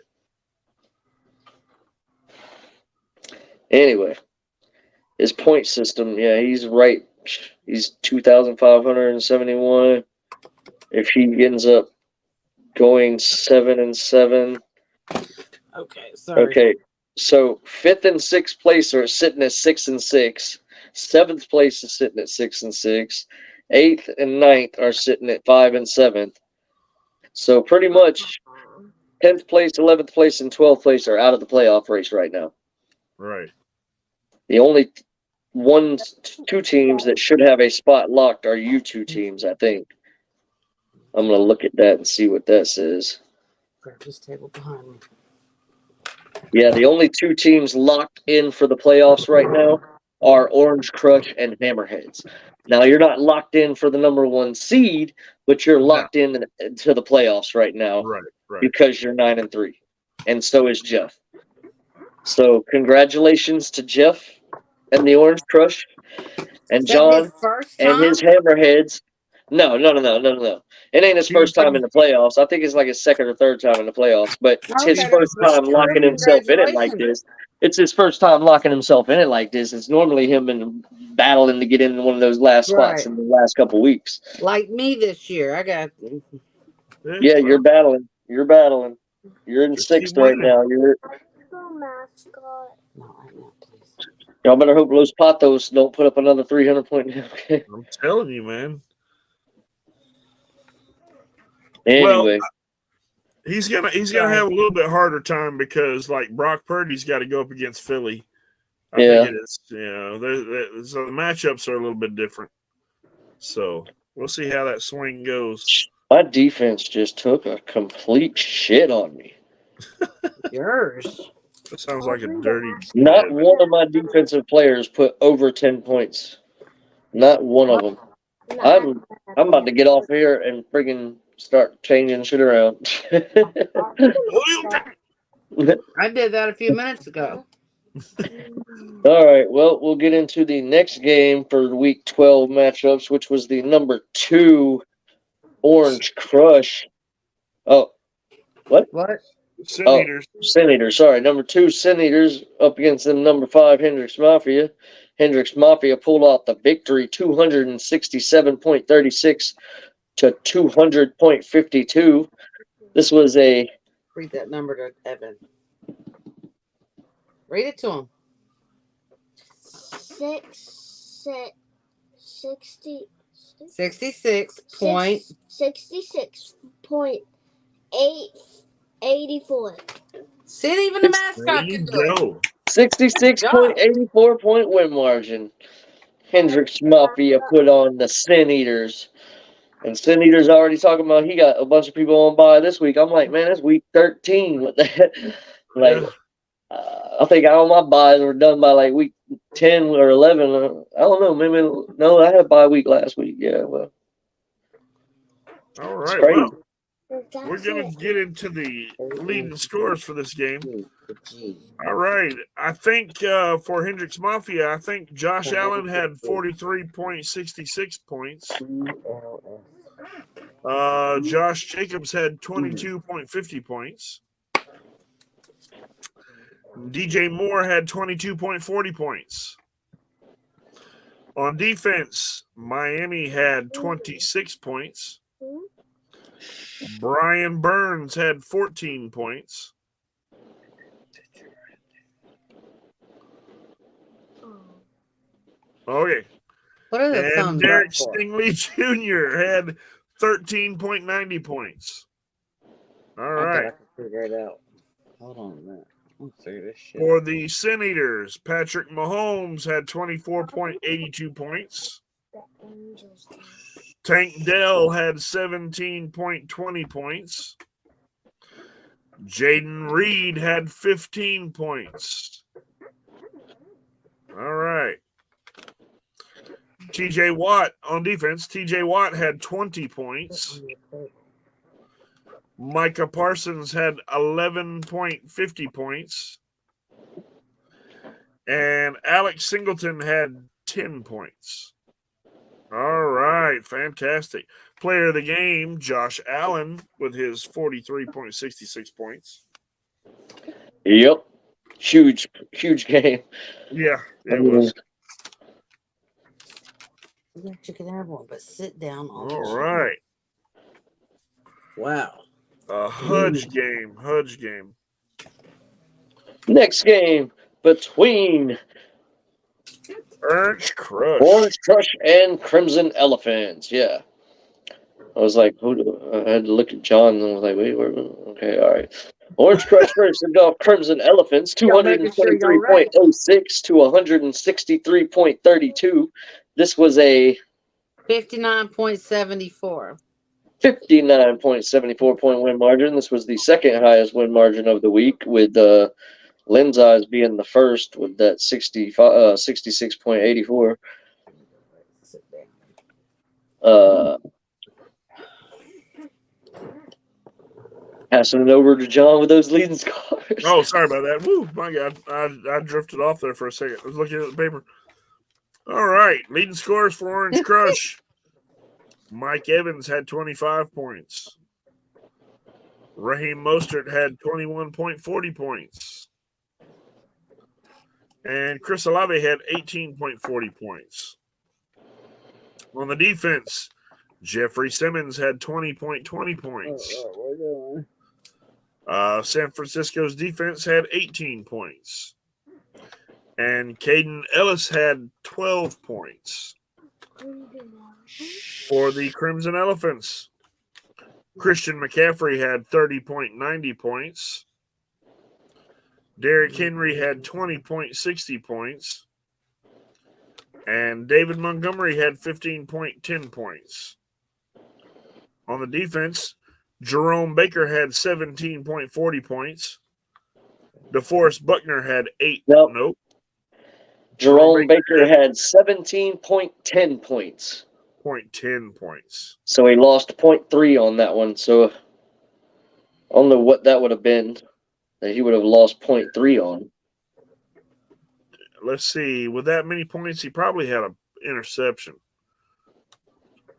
Speaker 1: Anyway, his point system, yeah, he's right. He's 2,571. If he ends up going 7-7.
Speaker 3: Okay, sorry.
Speaker 1: Okay, so 5th and 6th place are sitting at 6-6. 7th place is sitting at 6-6. 8th and 9th are sitting at 5-7. So pretty much 10th place, 11th place, and 12th place are out of the playoff race right now.
Speaker 2: Right.
Speaker 1: The only two teams that should have a spot locked are you two teams, I think. I'm going to look at that and see what that says.
Speaker 3: Grab this table behind me.
Speaker 1: Yeah, the only 2 teams locked in for the playoffs right now are Orange Crush and Hammerheads. Now, you're not locked in for the number 1 seed, but you're locked in to the playoffs right now.
Speaker 2: Right.
Speaker 1: Because you're 9-3. And so is Jeff. So congratulations to Jeff and the Orange Crush and John and his Hammerheads. No. It ain't his first time in the playoffs. I think it's like his 2nd or 3rd time in the playoffs, but it's his first time locking himself in it like this. It's his first time locking himself in it like this. It's normally him and battling to get in one of those last spots in the last couple weeks.
Speaker 3: Like me this year. I got.
Speaker 1: Yeah, you're battling. You're battling. You're in 6th right now. Y'all better hope Los Patos don't put up another 300-point. Okay.
Speaker 2: I'm telling you, man.
Speaker 1: Anyway,
Speaker 2: well, he's gonna have a little bit harder time because like Brock Purdy's got to go up against Philly. I think it is. You know, so the matchups are a little bit different. So we'll see how that swing goes.
Speaker 1: My defense just took a complete shit on me.
Speaker 3: Yours.
Speaker 2: That sounds like a dirty.
Speaker 1: Not one of my defensive players put over 10 points. Not one of them. I'm about to get off here and friggin' start changing shit around.
Speaker 3: I did that a few minutes ago.
Speaker 1: All right. Well, we'll get into the next game for Week 12 matchups, which was the number 2 Orange Crush. Oh, what?
Speaker 2: Sin Eaters.
Speaker 1: Sin Eaters. Sorry, number 2 Sin Eaters up against the number 5 Hendrix Mafia. Hendrix Mafia pulled out the victory, 267.36 to 200.52. This was a.
Speaker 3: Read that number to Evan. Read it to him.
Speaker 5: 66.84.
Speaker 3: See, even the mascot can do it.
Speaker 1: 66.84 point win margin. Hendrix Mafia put on the Sin Eaters. And Sin Eaters already talking about he got a bunch of people on by this week. I'm like, man, it's week 13. What the heck? Like, I think all my buys were done by like week 10 or 11. I don't know. Maybe, no, I had a bye week last week. Yeah, well.
Speaker 2: All right. Well, we're going to get into the leading scores for this game. All right. I think for Hendrix Mafia, I think Josh Allen had 43.66 points. Josh Jacobs had 22.50 points. DJ Moore had 22.40 points. On defense, Miami had 26 points. Brian Burns had 14 points. Okay.
Speaker 4: What are the
Speaker 2: And
Speaker 4: thumbs
Speaker 2: Derek
Speaker 4: up for?
Speaker 2: Stingley Jr. had 13.90 points. All
Speaker 4: I bet I
Speaker 2: right.
Speaker 4: can figure it out. Hold on a minute. Let's figure this shit
Speaker 2: For
Speaker 4: out.
Speaker 2: the Sin Eaters, Patrick Mahomes had 24.82 points. Tank Dell had 17.20 points. Jaden Reed had 15 points. All right. TJ Watt on defense. TJ Watt had 20 points. Micah Parsons had 11.50 points. And Alex Singleton had 10 points. All right, fantastic. Player of the game, Josh Allen, with his 43.66 points.
Speaker 1: Yep. Huge game.
Speaker 2: Yeah, it was.
Speaker 4: Yeah, you can have one, but sit down on
Speaker 2: All
Speaker 4: the
Speaker 2: right.
Speaker 4: Wow.
Speaker 2: A Hudge game.
Speaker 1: Next game between
Speaker 2: Orange Crush.
Speaker 1: Orange Crush and Crimson Elephants. Yeah. I was like, I had to look at John and I was like, wait, okay, all right. Orange Crush first off Crimson Elephants,
Speaker 4: Y'all making sure y'all right.
Speaker 1: 223.06 to 163.32. This was a
Speaker 4: 59.74.
Speaker 1: 59.74 point win margin. This was the second highest win margin of the week, with Lens Eyes being the first with that 66.84.
Speaker 4: Sit down.
Speaker 1: Passing it over to John with those leading scores.
Speaker 2: Oh, sorry about that. Woo, my God. I drifted off there for a second. I was looking at the paper. All right. Leading scores for Orange Crush. Mike Evans had 25 points. Raheem Mostert had 21.40 points. And Chris Olave had 18.40 points. On the defense, Jeffrey Simmons had 20.20 points. San Francisco's defense had 18 points. And Caden Ellis had 12 points. For the Crimson Elephants, Christian McCaffrey had 30.90 points. Derrick Henry had 20.60 points. And David Montgomery had 15.10 points. On the defense, Jerome Baker had 17.40 points. DeForest Buckner had 8. Nope.
Speaker 1: Jerome Baker had 17.10 points.
Speaker 2: 0.10 points.
Speaker 1: So he lost 0.3 on that one. So I don't know what that would have been that he would have lost 0.3 on.
Speaker 2: Let's see. With that many points, he probably had an interception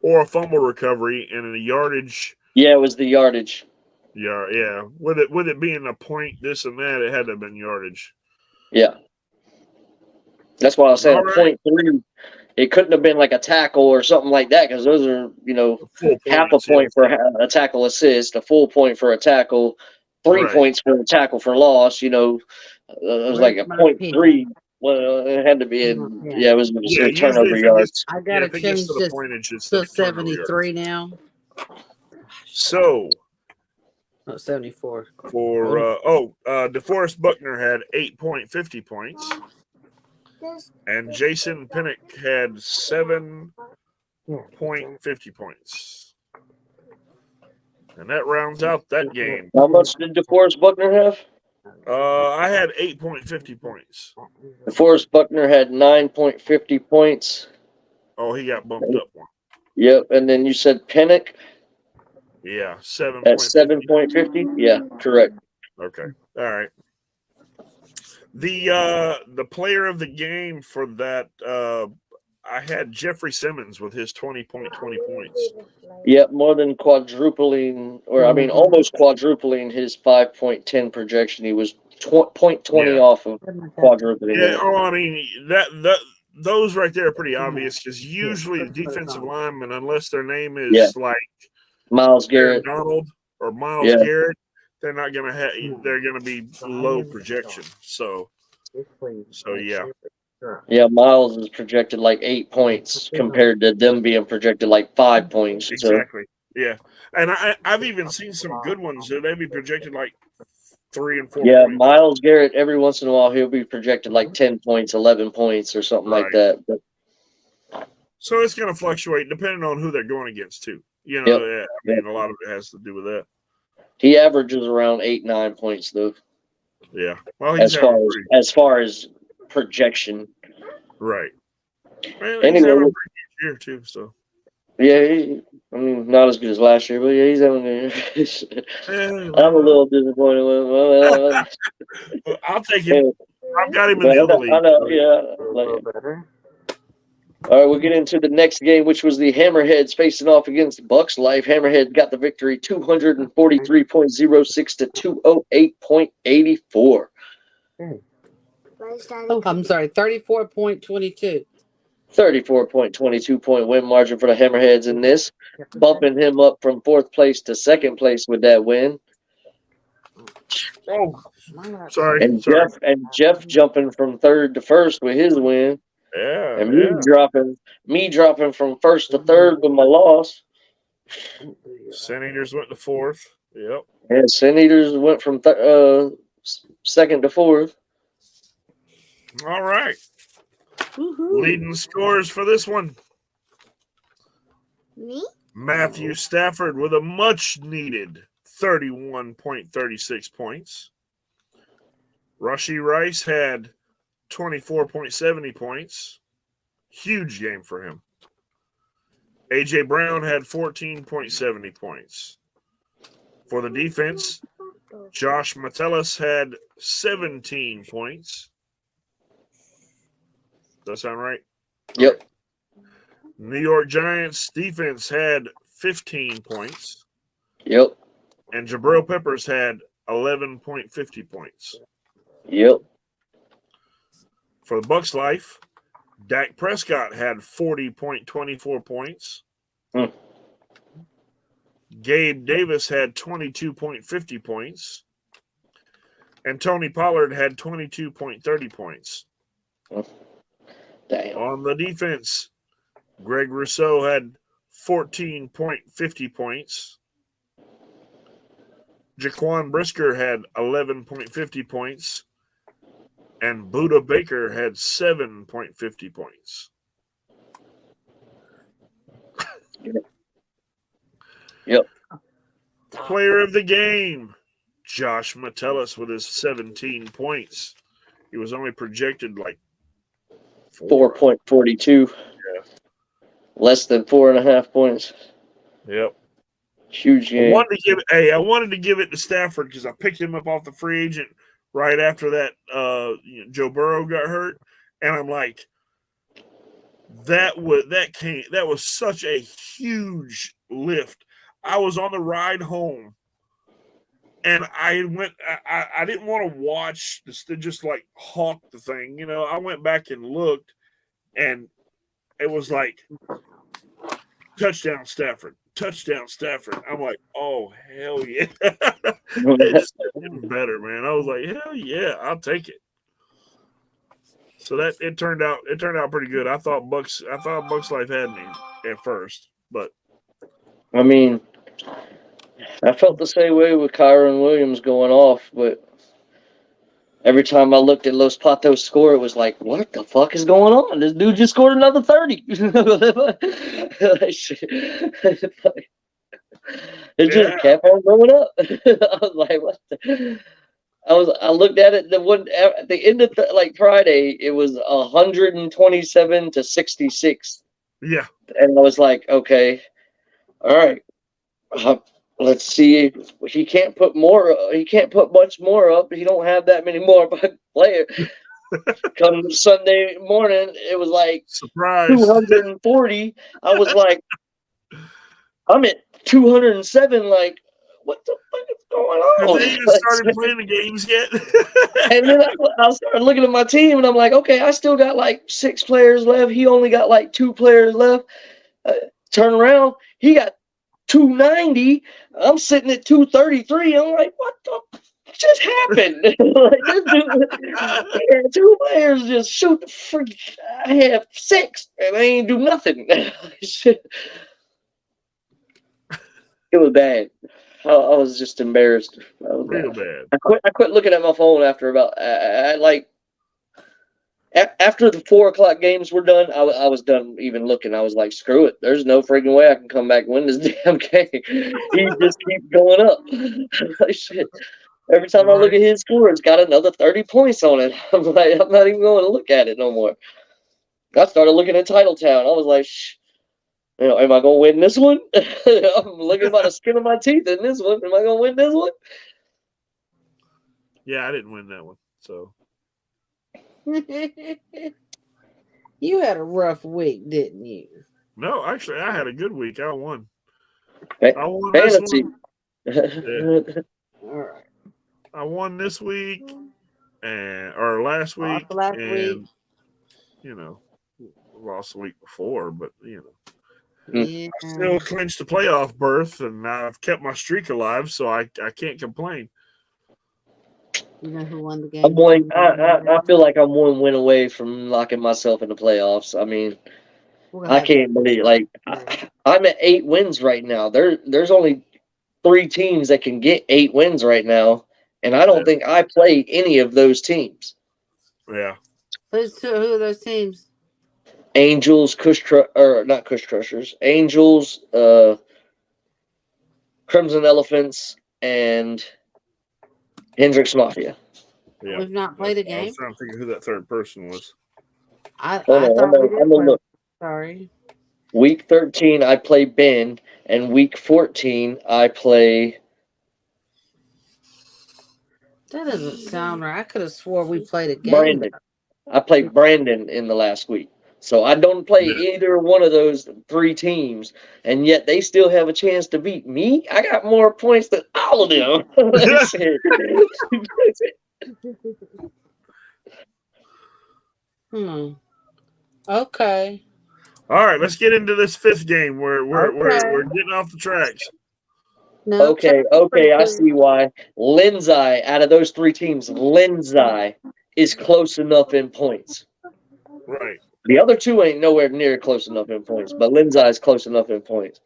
Speaker 2: or a fumble recovery and a yardage.
Speaker 1: Yeah, it was the yardage.
Speaker 2: Yeah. With it being a point, this and that, it had to have been yardage.
Speaker 1: Yeah. That's why I was saying
Speaker 2: All right.
Speaker 1: 0.3. It couldn't have been like a tackle or something like that, because those are, half a point for a tackle assist, a full point for a tackle, 3 points for a tackle for loss. It was like a 0.3. Well, it had to be it was turnover yards.
Speaker 4: I got to change this to 73 now.
Speaker 2: So,
Speaker 4: 74.
Speaker 2: For DeForest Buckner had 8.50 points. And Jason Pinnock had 7.50 points. And that rounds out that game.
Speaker 1: How much did DeForest Buckner have?
Speaker 2: I had 8.50 points.
Speaker 1: DeForest Buckner had 9.50 points.
Speaker 2: Oh, he got bumped up one.
Speaker 1: Yep, and then you said Pinnock?
Speaker 2: Yeah, 7.
Speaker 1: At 7.50? Yeah, correct.
Speaker 2: Okay, all right. The player of the game for that, I had Jeffrey Simmons with his 20.20 points.
Speaker 1: Yep, more than quadrupling, almost quadrupling his 5.10 projection. He was 0.20 off of quadrupling.
Speaker 2: Yeah, I mean that those right there are pretty obvious, because usually the defensive linemen, unless their name is like
Speaker 1: Miles Garrett,
Speaker 2: Donald or Miles Garrett, they're not gonna have. They're gonna be low projection. So yeah.
Speaker 1: Yeah, Miles is projected like 8 points compared to them being projected like 5 points.
Speaker 2: Exactly. Yeah. And I've even seen some good ones that they be projected like 3 and 4
Speaker 1: Yeah,
Speaker 2: points.
Speaker 1: Miles Garrett, every once in a while, he'll be projected like 10 points, 11 points, or something like that. But,
Speaker 2: so it's going to fluctuate depending on who they're going against, too. You know,
Speaker 1: yep,
Speaker 2: I mean, a lot of it has to do with that.
Speaker 1: he averages around 8, 9 points, though.
Speaker 2: Yeah. Well, he's
Speaker 1: as far as projection.
Speaker 2: Right. Well,
Speaker 1: anyway,
Speaker 2: he's having a pretty good year, too, so.
Speaker 1: Yeah, I mean, not as good as last year, but yeah, he's having a good. I'm a little disappointed with him.
Speaker 2: I'll take him. I've got him in the other league.
Speaker 1: I know, yeah. All right, we'll get into the next game, which was the Hammerheads facing off against Bucks Life. Hammerhead got the victory 243.06 to 208.84.
Speaker 3: Oh, I'm sorry, 34.22.
Speaker 1: 34.22 point win margin for the Hammerheads in this, bumping him up from 4th place to 2nd place with that win.
Speaker 2: Oh, sorry.
Speaker 1: And Jeff jumping from 3rd to 1st with his win.
Speaker 2: Yeah.
Speaker 1: And me dropping from 1st to 3rd with my loss.
Speaker 2: Sin Eaters went to 4th. Yep.
Speaker 1: And Sin Eaters went from 2nd to 4th.
Speaker 2: All right.
Speaker 3: Woo-hoo.
Speaker 2: Leading scores for this one.
Speaker 5: Me?
Speaker 2: Matthew Stafford with a much needed 31.36 points. Rushy Rice had 24.70 points. Huge game for him. AJ Brown had 14.70 points. For the defense, Josh Metellus had 17 points. Does that sound right?
Speaker 1: Yep.
Speaker 2: New York Giants defense had 15 points.
Speaker 1: Yep.
Speaker 2: And Jabril Peppers had 11.50 points.
Speaker 1: Yep.
Speaker 2: For the Bucks Life, Dak Prescott had 40.24 points. Gabe Davis had 22.50 points. And Tony Pollard had 22.30 points.
Speaker 1: Damn.
Speaker 2: On the defense, Greg Rousseau had 14.50 points. Jaquan Brisker had 11.50 points. And Buda Baker had 7.50 points.
Speaker 1: Yep.
Speaker 2: Player of the game, Josh Metellus with his 17 points. He was only projected like
Speaker 1: 4.42.
Speaker 2: Yeah.
Speaker 1: Less than 4.5 points.
Speaker 2: Yep.
Speaker 1: Huge game.
Speaker 2: I wanted to give it to Stafford because I picked him up off the free agent right after that Joe Burrow got hurt. And I'm like, that was such a huge lift. I was on the ride home and I didn't want to watch to just like hawk the thing. You know, I went back and looked and it was like touchdown Stafford. I'm like, oh hell yeah. It just got better, man. I was like, hell yeah, I'll take it. So that it turned out pretty good. I thought Bucks Life had me at first, but
Speaker 1: I mean, I felt the same way with Kyron Williams going off, but every time I looked at Los Patos' score, it was like, what the fuck is going on? This dude just scored another 30. It just kept on going up. I was like, what the? I looked at it at the end of Friday, it was 127 to 66.
Speaker 2: Yeah.
Speaker 1: And I was like, okay, all right. Let's see. He can't put much more up. He don't have that many more players. Come Sunday morning, it was like
Speaker 2: surprise
Speaker 1: 240. I was like, I'm at 207. Like, what the fuck is going on?
Speaker 2: Have they even started playing the games yet?
Speaker 1: And then I started looking at my team, and I'm like, okay, I still got like 6 players left. He only got like 2 players left. Turn around, he got 290. I'm sitting at 233. I'm like, what the? just happened? Like, this dude, two players just shoot the freak. I have six, and I ain't do nothing. Shit. It was bad. I was just embarrassed.
Speaker 2: Real bad.
Speaker 1: I quit looking at my phone after about after the 4 o'clock games were done. I was done even looking. I was like, screw it. There's no freaking way I can come back and win this damn game. He just keeps going up. Like, shit. Every time I look at his score, it's got another 30 points on it. I'm like, I'm not even going to look at it no more. I started looking at Titletown. I was like, am I going to win this one? I'm looking by the skin of my teeth in this one. Am I going to win this one?
Speaker 2: Yeah, I didn't win that one. So
Speaker 3: you had a rough week, didn't you?
Speaker 2: no, actually, I had a good week. I won.
Speaker 1: Hey,
Speaker 2: I won this one.
Speaker 1: Yeah.
Speaker 3: All right.
Speaker 2: I won this week or last week, and lost the week before, but
Speaker 3: Yeah.
Speaker 2: I still clinched the playoff berth, and I've kept my streak alive, so I can't complain.
Speaker 3: You know who won the game?
Speaker 1: I feel like I'm one win away from locking myself in the playoffs. I mean, I can't believe I'm at 8 wins right now. There's only 3 teams that can get 8 wins right now, and I don't think I play any of those teams.
Speaker 2: Yeah.
Speaker 3: Who are those teams?
Speaker 1: Angels, not Cush Crushers. Angels, Crimson Elephants, and Hendrix Mafia.
Speaker 2: Yeah.
Speaker 3: We've not played a game.
Speaker 2: I was trying to think of who that third person was.
Speaker 3: I thought we did play. Sorry.
Speaker 1: Week 13, I play Ben, and week 14, I play.
Speaker 3: That doesn't sound right. I could have swore we played a game.
Speaker 1: Brandon. I played Brandon in the last week. So I don't play either one of those 3 teams, and yet they still have a chance to beat me. I got more points than all of them.
Speaker 3: Okay.
Speaker 2: All right, let's get into this 5th game where we're getting off the tracks.
Speaker 3: No,
Speaker 1: okay, I see why. Lindsay, out of those 3 teams, Lindsay is close enough in points.
Speaker 2: Right.
Speaker 1: The other 2 ain't nowhere near close enough in points, but Lindsay is close enough in points.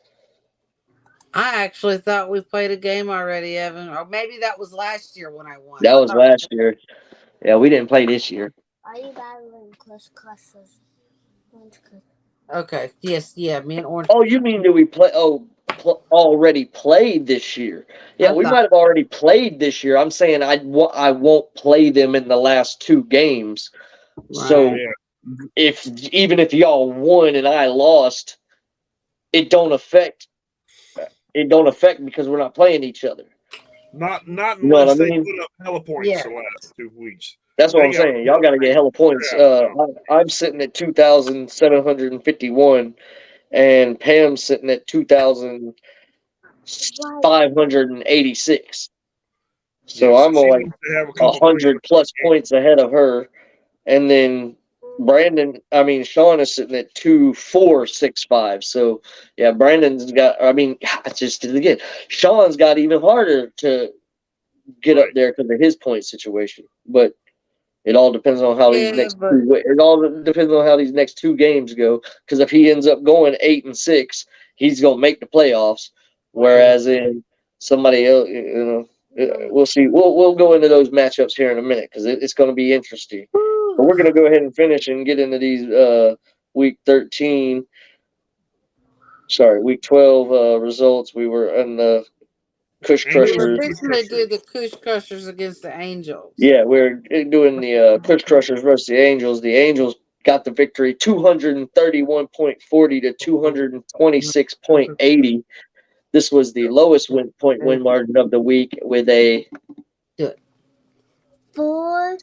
Speaker 3: I actually thought we played a game already, Evan. Or maybe that was last year when I won.
Speaker 1: That was last year. Yeah, we didn't play this year.
Speaker 5: Are you battling classes?
Speaker 3: Okay. Yes. Yeah. Me and Orange.
Speaker 1: Oh, you mean do we play? Already played this year? Yeah, we might have already played this year. I'm saying I won't play them in the last 2 games. Right. So even if y'all won and I lost, it don't affect because we're not playing each other.
Speaker 2: Not unless they put up hella points the last 2 weeks.
Speaker 1: That's what I'm saying. Y'all got to get hella points. I'm sitting at 2,751, and Pam's sitting at 2,586. So I'm like 100 plus points ahead of her, and then Sean is sitting at 2,465. So yeah, Brandon's got. Sean's got even harder to get up there because of his point situation, but. It all depends on how these next 2 games go. Because if he ends up going 8-6, he's gonna make the playoffs. Whereas in somebody else, we'll see. We'll go into those matchups here in a minute because it's going to be interesting. But we're gonna go ahead and finish and get into these week 12 results. We were in the Cush Crushers.
Speaker 3: We're going to do the Cush Crushers against the Angels.
Speaker 1: Yeah, we're doing the Cush Crushers versus the Angels. The Angels got the victory 231.40 to 226.80. This was the lowest point win margin of the week with a
Speaker 5: 4.6.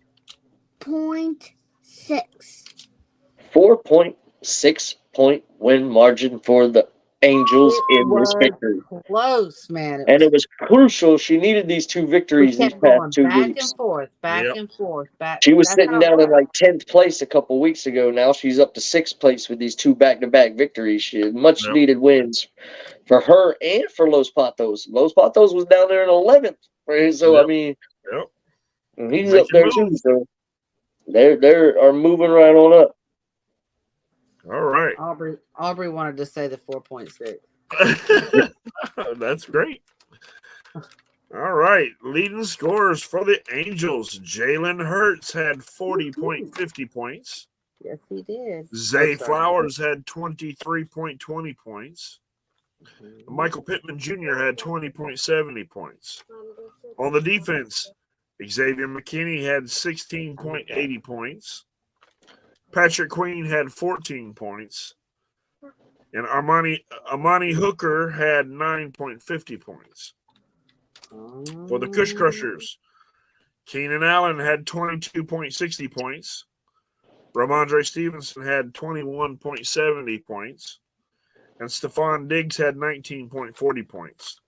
Speaker 1: 4.6 point win margin for the Angels in this victory.
Speaker 3: Close, man.
Speaker 1: It was crucial. She needed these 2 victories these past 2 weeks.
Speaker 3: Back and forth.
Speaker 1: She was sitting down in like 10th place a couple weeks ago. Now she's up to 6th place with these 2 back-to-back victories. She had much needed wins for her and for Los Patos. Los Patos was down there in 11th. So,
Speaker 2: Yep.
Speaker 1: And he's
Speaker 2: Make
Speaker 1: up there
Speaker 2: it
Speaker 1: too,
Speaker 2: move.
Speaker 1: so they're moving right on up.
Speaker 2: All right.
Speaker 3: Aubrey wanted to say the 4.6.
Speaker 2: That's great. All right. Leading scorers for the Angels. Jalen Hurts had 40.50 points.
Speaker 3: Yes, he did.
Speaker 2: Zay Flowers had 23.20 points. Michael Pittman Jr. had 20.70 points. On the defense, Xavier McKinney had 16.80 points. Patrick Queen had 14 points. And Amani Hooker had 9.50 points. For the Cush Crushers, Keenan Allen had 22.60 points. Ramondre Stevenson had 21.70 points. And Stephon Diggs had 19.40 points.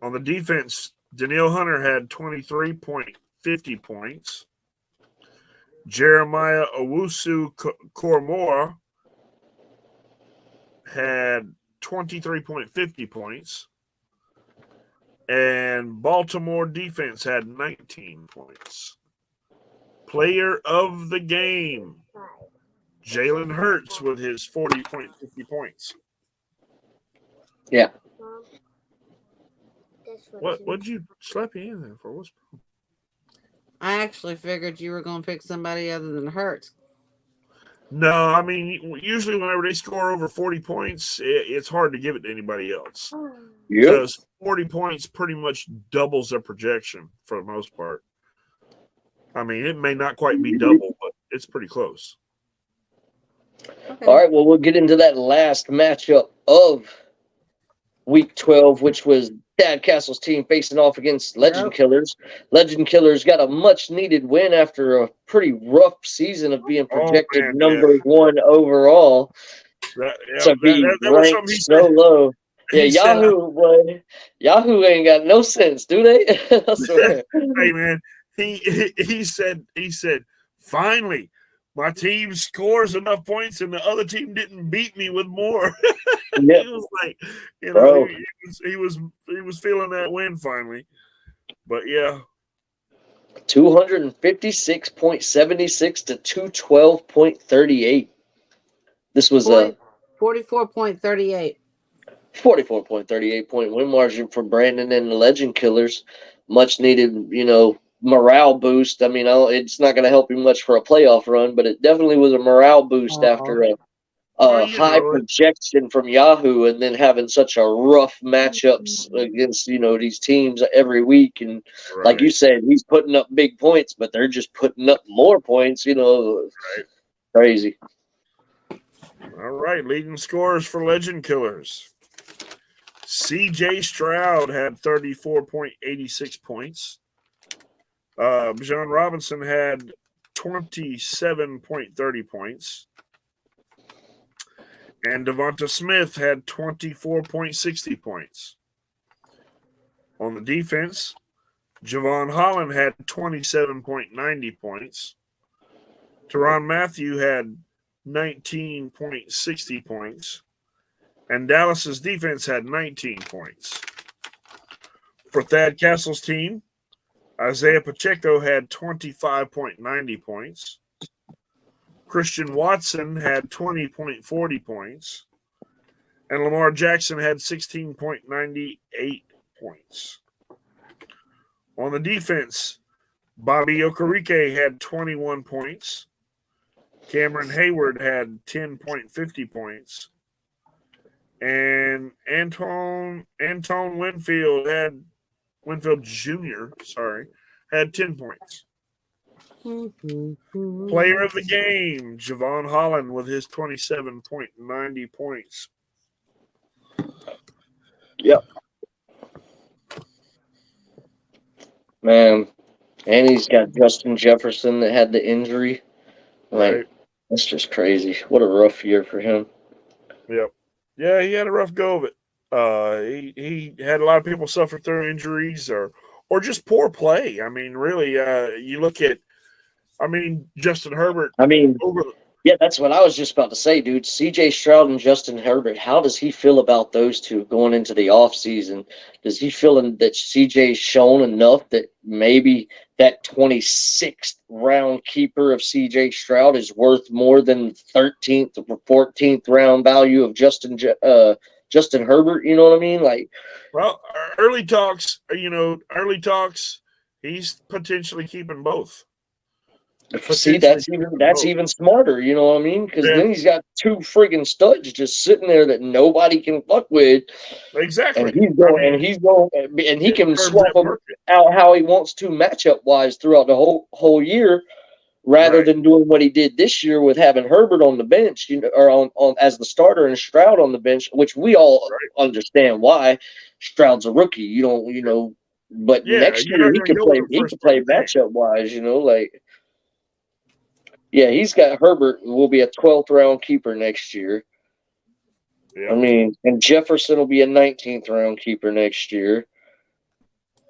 Speaker 2: On the defense, Danielle Hunter had 23.50 points. Jeremiah Owusu Koromora had 23.50 points. And Baltimore defense had 19 points. Player of the game, Jalen Hurts with his 40.50 points.
Speaker 1: Yeah.
Speaker 2: What'd you slap your hand there for? What's
Speaker 3: I actually figured you were going to pick somebody other than Hurts.
Speaker 2: No, I mean, usually whenever they score over 40 points, it's hard to give it to anybody else.
Speaker 1: Yep.
Speaker 2: Because 40 points pretty much doubles their projection for the most part. I mean, it may not quite be double, but it's pretty close.
Speaker 3: Okay.
Speaker 1: All right, well, we'll get into that last matchup of Week 12, which was Dad Castle's team facing off against Legend Killers. Legend Killers got a much-needed win after a pretty rough season of being projected number one overall. To be
Speaker 2: that was
Speaker 1: ranked
Speaker 2: something he
Speaker 1: so
Speaker 2: said.
Speaker 1: low. Yeah,
Speaker 2: He said,
Speaker 1: Yahoo ain't got no sense, do they? I swear.
Speaker 2: Hey man, he said, finally, my team scores enough points and the other team didn't beat me with more.
Speaker 1: Yep.
Speaker 2: He was like,
Speaker 1: Bro.
Speaker 2: he was feeling that win finally. But yeah.
Speaker 1: 256.76 to 212.38. This was a
Speaker 3: 44.38.
Speaker 1: 44.38 point win margin for Brandon and the Legend Killers. Much needed, morale boost. I mean, it's not going to help you much for a playoff run, but it definitely was a morale boost after a high projection from Yahoo and then having such a rough matchups against, these teams every week. And like you said, he's putting up big points, but they're just putting up more points, Crazy.
Speaker 2: All right, leading scorers for Legend Killers. C.J. Stroud had 34.86 points. John Robinson had 27.30 points. And Devonta Smith had 24.60 points. On the defense, Javon Holland had 27.90 points. Teron Matthew had 19.60 points. And Dallas's defense had 19 points. For Thad Castle's team, Isaiah Pacheco had 25.90 points. Christian Watson had 20.40 points. And Lamar Jackson had 16.98 points. On the defense, Bobby Okereke had 21 points. Cameron Hayward had 10.50 points. And Anton Winfield Jr. Had 10 points. Player of the game, Javon Holland with his 27.90 points.
Speaker 1: Yep. Man, and he's got Justin Jefferson that had the injury.
Speaker 2: Right.
Speaker 1: That's just crazy. What a rough year for him.
Speaker 2: Yep. Yeah, he had a rough go of it. He had a lot of people suffer through injuries or just poor play. I mean, really, you look at, Justin Herbert.
Speaker 1: Yeah, that's what I was just about to say, dude. CJ Stroud and Justin Herbert, how does he feel about those two going into the offseason? Does he feel that CJ's shown enough that maybe that 26th round keeper of CJ Stroud is worth more than 13th or 14th round value of Justin Herbert? You know what I mean? Like,
Speaker 2: well, early talks, early talks, he's potentially keeping both.
Speaker 1: see, that's even smarter. You know what I mean? Because
Speaker 2: Yeah.
Speaker 1: then he's got two friggin' studs just sitting there that nobody can fuck with.
Speaker 2: Exactly.
Speaker 1: And he's going, and he can swap them out how he wants to matchup wise throughout the whole year, rather than doing what he did this year with having Herbert on the bench, or on as the starter and Stroud on the bench, which we all understand why. Stroud's a rookie, but next year he could play matchup wise, like. Yeah, he's got Herbert will be a 12th round keeper next year.
Speaker 2: Yeah.
Speaker 1: I mean, and Jefferson will be a 19th round keeper next year.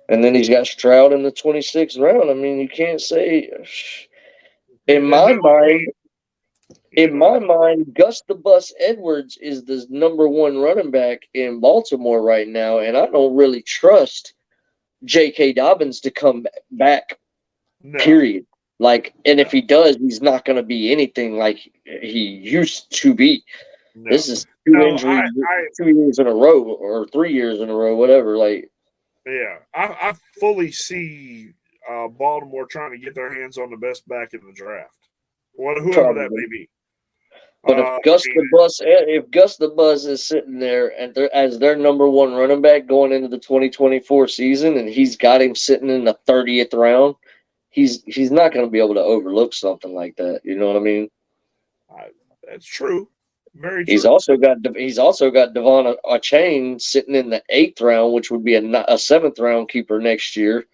Speaker 1: And then he's got Stroud in the 26th round. I mean, you can't say. In my mind, Gus the Bus Edwards is the number one running back in Baltimore right now, and I don't really trust J.K. Dobbins to come back.
Speaker 2: No.
Speaker 1: Period. Like, and if he does, he's not going to be anything like he used to be. No. This is two years in a row, or 3 years in a row, whatever. Like,
Speaker 2: yeah, I fully see Baltimore trying to get their hands on the best back in the draft, whoever that may be.
Speaker 1: But if Gus the Bus is sitting there and as their number one running back going into the 2024 season, and he's got him sitting in the 30th round, he's not going to be able to overlook something like that. You know what I mean?
Speaker 2: That's true. Very true.
Speaker 1: He's also got Devon Achane sitting in the 8th round, which would be a 7th round keeper next year.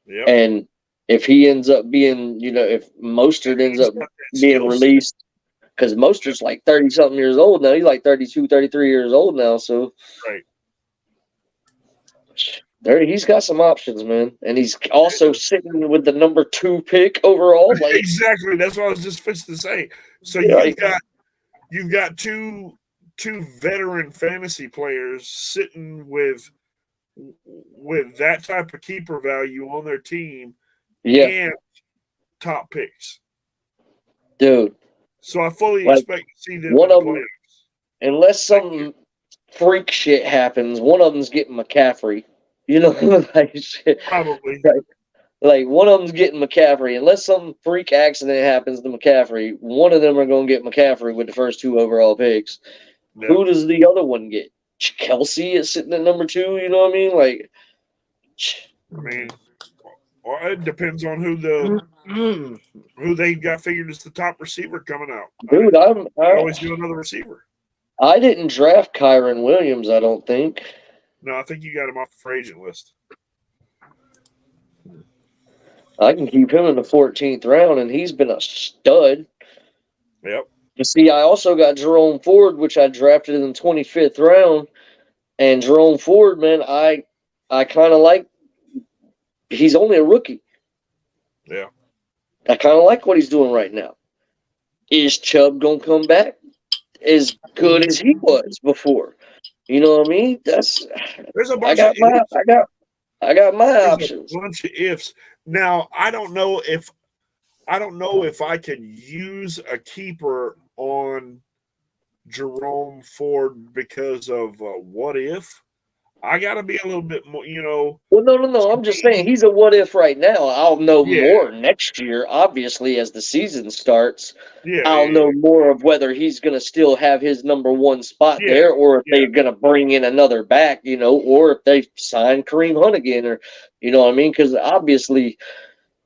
Speaker 2: Yep.
Speaker 1: And if he ends up being, if Mostert ends up being released, because Mostert's like 30-something years old now. He's like 32, 33 years old now. So
Speaker 2: right.
Speaker 1: He's got some options, man. And he's also sitting with the number 2 pick overall. Like,
Speaker 2: exactly. That's what I was just fixing to say. So you've got two veteran fantasy players sitting with that type of keeper value on their team, and top picks,
Speaker 1: dude.
Speaker 2: So I fully expect to see them
Speaker 1: one
Speaker 2: in
Speaker 1: of them,
Speaker 2: playoffs.
Speaker 1: Unless some freak shit happens. One of them's getting McCaffrey. Like shit.
Speaker 2: Probably.
Speaker 1: Like one of them's getting McCaffrey. Unless some freak accident happens to McCaffrey, one of them are going to get McCaffrey with the first 2 overall picks. Yep. Who does the other one get? Kelsey is sitting at number 2. You know what I mean? Like,
Speaker 2: well, it depends on who they got figured as the top receiver coming out.
Speaker 1: Dude, I
Speaker 2: always do another receiver.
Speaker 1: I didn't draft Kyron Williams, I don't think.
Speaker 2: No, I think you got him off the free agent list.
Speaker 1: I can keep him in the 14th round, and he's been a stud.
Speaker 2: Yep.
Speaker 1: You see, I also got Jerome Ford, which I drafted in the 25th round. And Jerome Ford, man, I kind of like. He's only a rookie.
Speaker 2: Yeah.
Speaker 1: I kind of like what he's doing right now. Is Chubb gonna come back as good as he was before? You know what I mean? There's a bunch I got my options.
Speaker 2: A bunch of ifs. Now I don't know if I can use a keeper on Jerome Ford because of what if. I got to be a little bit more,
Speaker 1: Well, no. I'm just saying he's a what if right now. I'll know more next year, obviously, as the season starts. I'll know more of whether he's going to still have his number 1 spot there, or if they're going to bring in another back, or if they sign Kareem Hunt again, or you know what I mean? Because obviously,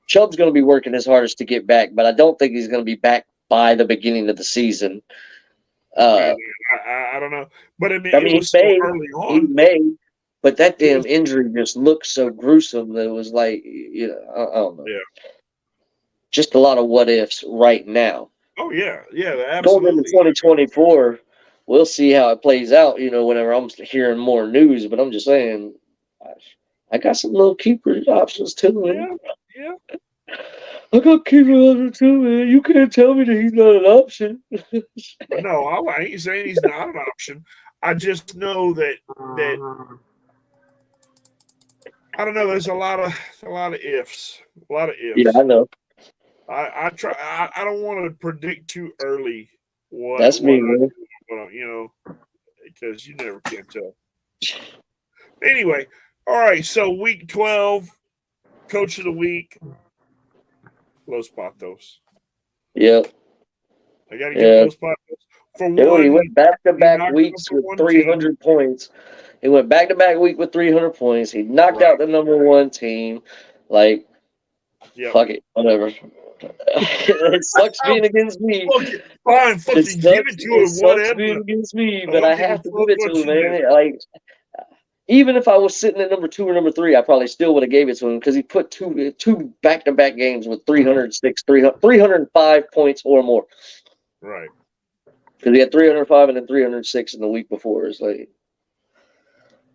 Speaker 1: Chubb's going to be working his hardest to get back, but I don't think he's going to be back by the beginning of the season.
Speaker 2: I don't know, but it was so early on.
Speaker 1: He may. But that damn injury just looked so gruesome that it was like, I don't know.
Speaker 2: Yeah.
Speaker 1: Just a lot of what ifs right now.
Speaker 2: Oh, yeah. Yeah, absolutely.
Speaker 1: Going into 2024, we'll see how it plays out, whenever I'm hearing more news. But I'm just saying, I got some little keeper options too.
Speaker 2: Yeah.
Speaker 1: I got Keenan Allen too, man. You can't tell me that he's not an option.
Speaker 2: No, I ain't saying he's not an option. I just know that I don't know. There's a lot of ifs, a lot of
Speaker 1: Yeah,
Speaker 2: ifs.
Speaker 1: I know.
Speaker 2: I try. I don't want to predict too early
Speaker 1: That's me, man.
Speaker 2: because you never can tell. Anyway, all right. So week 12, coach of the week, Los Patos.
Speaker 1: Yep.
Speaker 2: I got to give
Speaker 1: Yeah.
Speaker 2: Los Patos for
Speaker 1: Dude, he
Speaker 2: one.
Speaker 1: went back to
Speaker 2: He
Speaker 1: back
Speaker 2: knocked out
Speaker 1: weeks
Speaker 2: the
Speaker 1: with
Speaker 2: one team.
Speaker 1: 300 points. He went back to back week with 300 points. He knocked out the number one team. Like, fuck it, whatever. It sucks being against me.
Speaker 2: Fine, fucking give it to
Speaker 1: It
Speaker 2: him,
Speaker 1: sucks
Speaker 2: whatever.
Speaker 1: being against me,
Speaker 2: I
Speaker 1: but
Speaker 2: don't
Speaker 1: I
Speaker 2: give a
Speaker 1: have to
Speaker 2: fuck
Speaker 1: give it
Speaker 2: what
Speaker 1: to him,
Speaker 2: you
Speaker 1: man.
Speaker 2: do.
Speaker 1: Like, even if I was sitting at number 2 or number 3, I probably still would have gave it to him because he put two back-to-back games with 306, 305 points or more.
Speaker 2: Right.
Speaker 1: Because he had 305 and then 306 in the week before. It's like,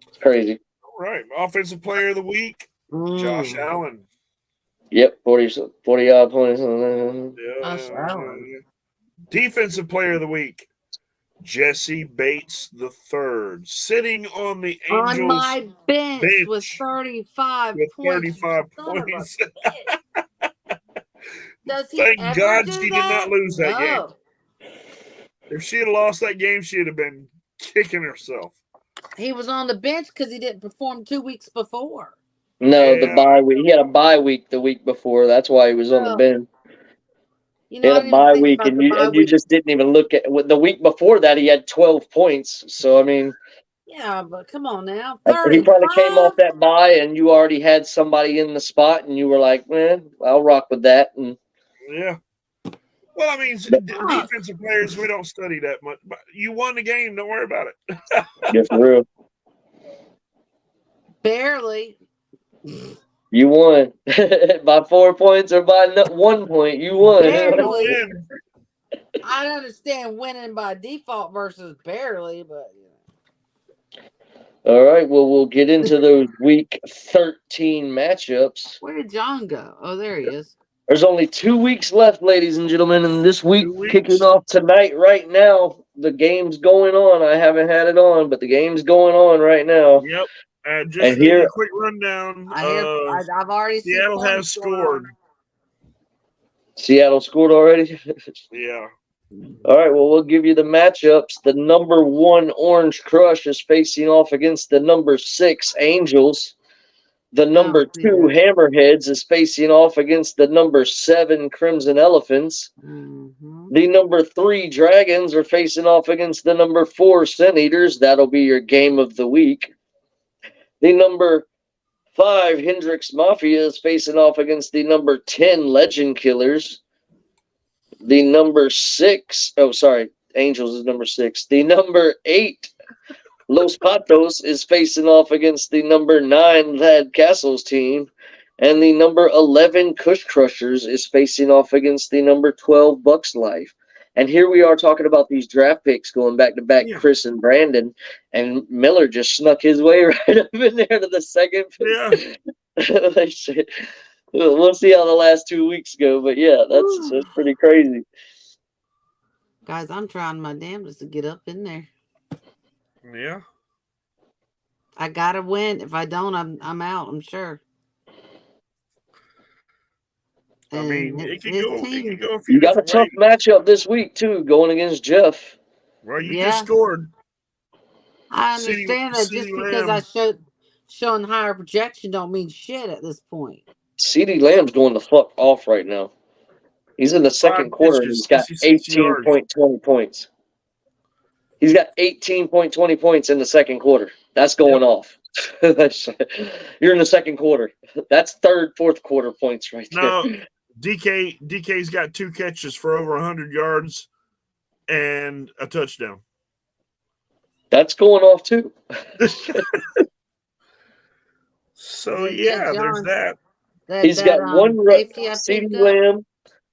Speaker 1: it's crazy.
Speaker 2: All right. Offensive player of the week, Josh Allen.
Speaker 1: Yep, 40 odd points.
Speaker 3: Josh Allen.
Speaker 2: Defensive player of the week, Jesse Bates III, sitting on the Angels
Speaker 3: on my bench with 35
Speaker 2: with
Speaker 3: points.
Speaker 2: 35
Speaker 3: Son of a
Speaker 2: points.
Speaker 3: bitch. Does he
Speaker 2: Thank
Speaker 3: ever
Speaker 2: God
Speaker 3: do
Speaker 2: she
Speaker 3: that?
Speaker 2: did not lose that game.
Speaker 3: No.
Speaker 2: If she had lost that game, she'd have been kicking herself.
Speaker 3: He was on the bench because he didn't perform 2 weeks before.
Speaker 1: No, the bye week. He had a bye week the week before. That's why he was on the bench.
Speaker 3: You
Speaker 1: He
Speaker 3: know, I
Speaker 1: had a
Speaker 3: didn't even
Speaker 1: bye
Speaker 3: think
Speaker 1: week,
Speaker 3: about
Speaker 1: and
Speaker 3: the bye
Speaker 1: you
Speaker 3: week.
Speaker 1: just didn't even look at the week before that. He had 12 points. So I mean,
Speaker 3: Yeah, but come on now,
Speaker 1: he probably came off
Speaker 3: 35.
Speaker 1: that bye, and you already had somebody in the spot, and you were like, "Man, I'll rock with that." And
Speaker 2: yeah. Well, I mean, defensive players, we don't study that much. But you won the game. Don't worry about it.
Speaker 1: Yeah, for real.
Speaker 3: Barely.
Speaker 1: You won by 4 points or by 1 point. You won.
Speaker 3: Barely. I understand winning by default versus barely, but
Speaker 1: All right. Well, we'll get into those week 13 matchups.
Speaker 3: Where did John go? Oh, there he is.
Speaker 1: There's only 2 weeks left, ladies and gentlemen, and this week kicking off tonight, right now. The game's going on. I haven't had it on, but the game's going on right now.
Speaker 2: Yep. Just
Speaker 1: and
Speaker 2: to give you
Speaker 1: here,
Speaker 2: a quick rundown.
Speaker 3: I've already seen
Speaker 2: Seattle has scored.
Speaker 1: Seattle scored already?
Speaker 2: Yeah.
Speaker 1: All right, well, we'll give you the matchups. The number 1 Orange Crush is facing off against the number 6 Angels. The number 2 Hammerheads is facing off against the number 7 Crimson Elephants. The number 3 Dragons are facing off against the number 4 Sin Eaters. That'll be your game of the week. The number 5 Hendrix Mafia is facing off against the number 10 Legend Killers. The number 6, Angels is number 6. The number 8 Los Patos is facing off against the number 9 Lad Castles team. And the number 11 Kush Crushers is facing off against the number 12 Bucks Life. And here we are talking about these draft picks going back to back, Chris and Brandon. And Miller just snuck his way right up in there to the second pick. Yeah. We'll see how the last 2 weeks go. But yeah, that's pretty crazy.
Speaker 3: Guys, I'm trying my damnedest to get up in there.
Speaker 2: Yeah.
Speaker 3: I gotta win. If I don't, I'm out, I'm sure.
Speaker 2: I mean, it could go a few
Speaker 1: you got a tough matchup this week, too, going against Jeff.
Speaker 2: Well, you just scored.
Speaker 3: I understand that just because I showing higher projection don't mean shit at this point.
Speaker 1: CeeDee Lamb's going the fuck off right now. He's in the second quarter and he's got 18.20 points. He's got 18.20 points in the second quarter. That's going off. You're in the second quarter. That's third, fourth quarter points right there.
Speaker 2: No, DK's got 2 catches for over 100 yards and a touchdown.
Speaker 1: That's going off too.
Speaker 2: So yeah, there's that.
Speaker 1: He's got 1 rush. CeeDee Lamb,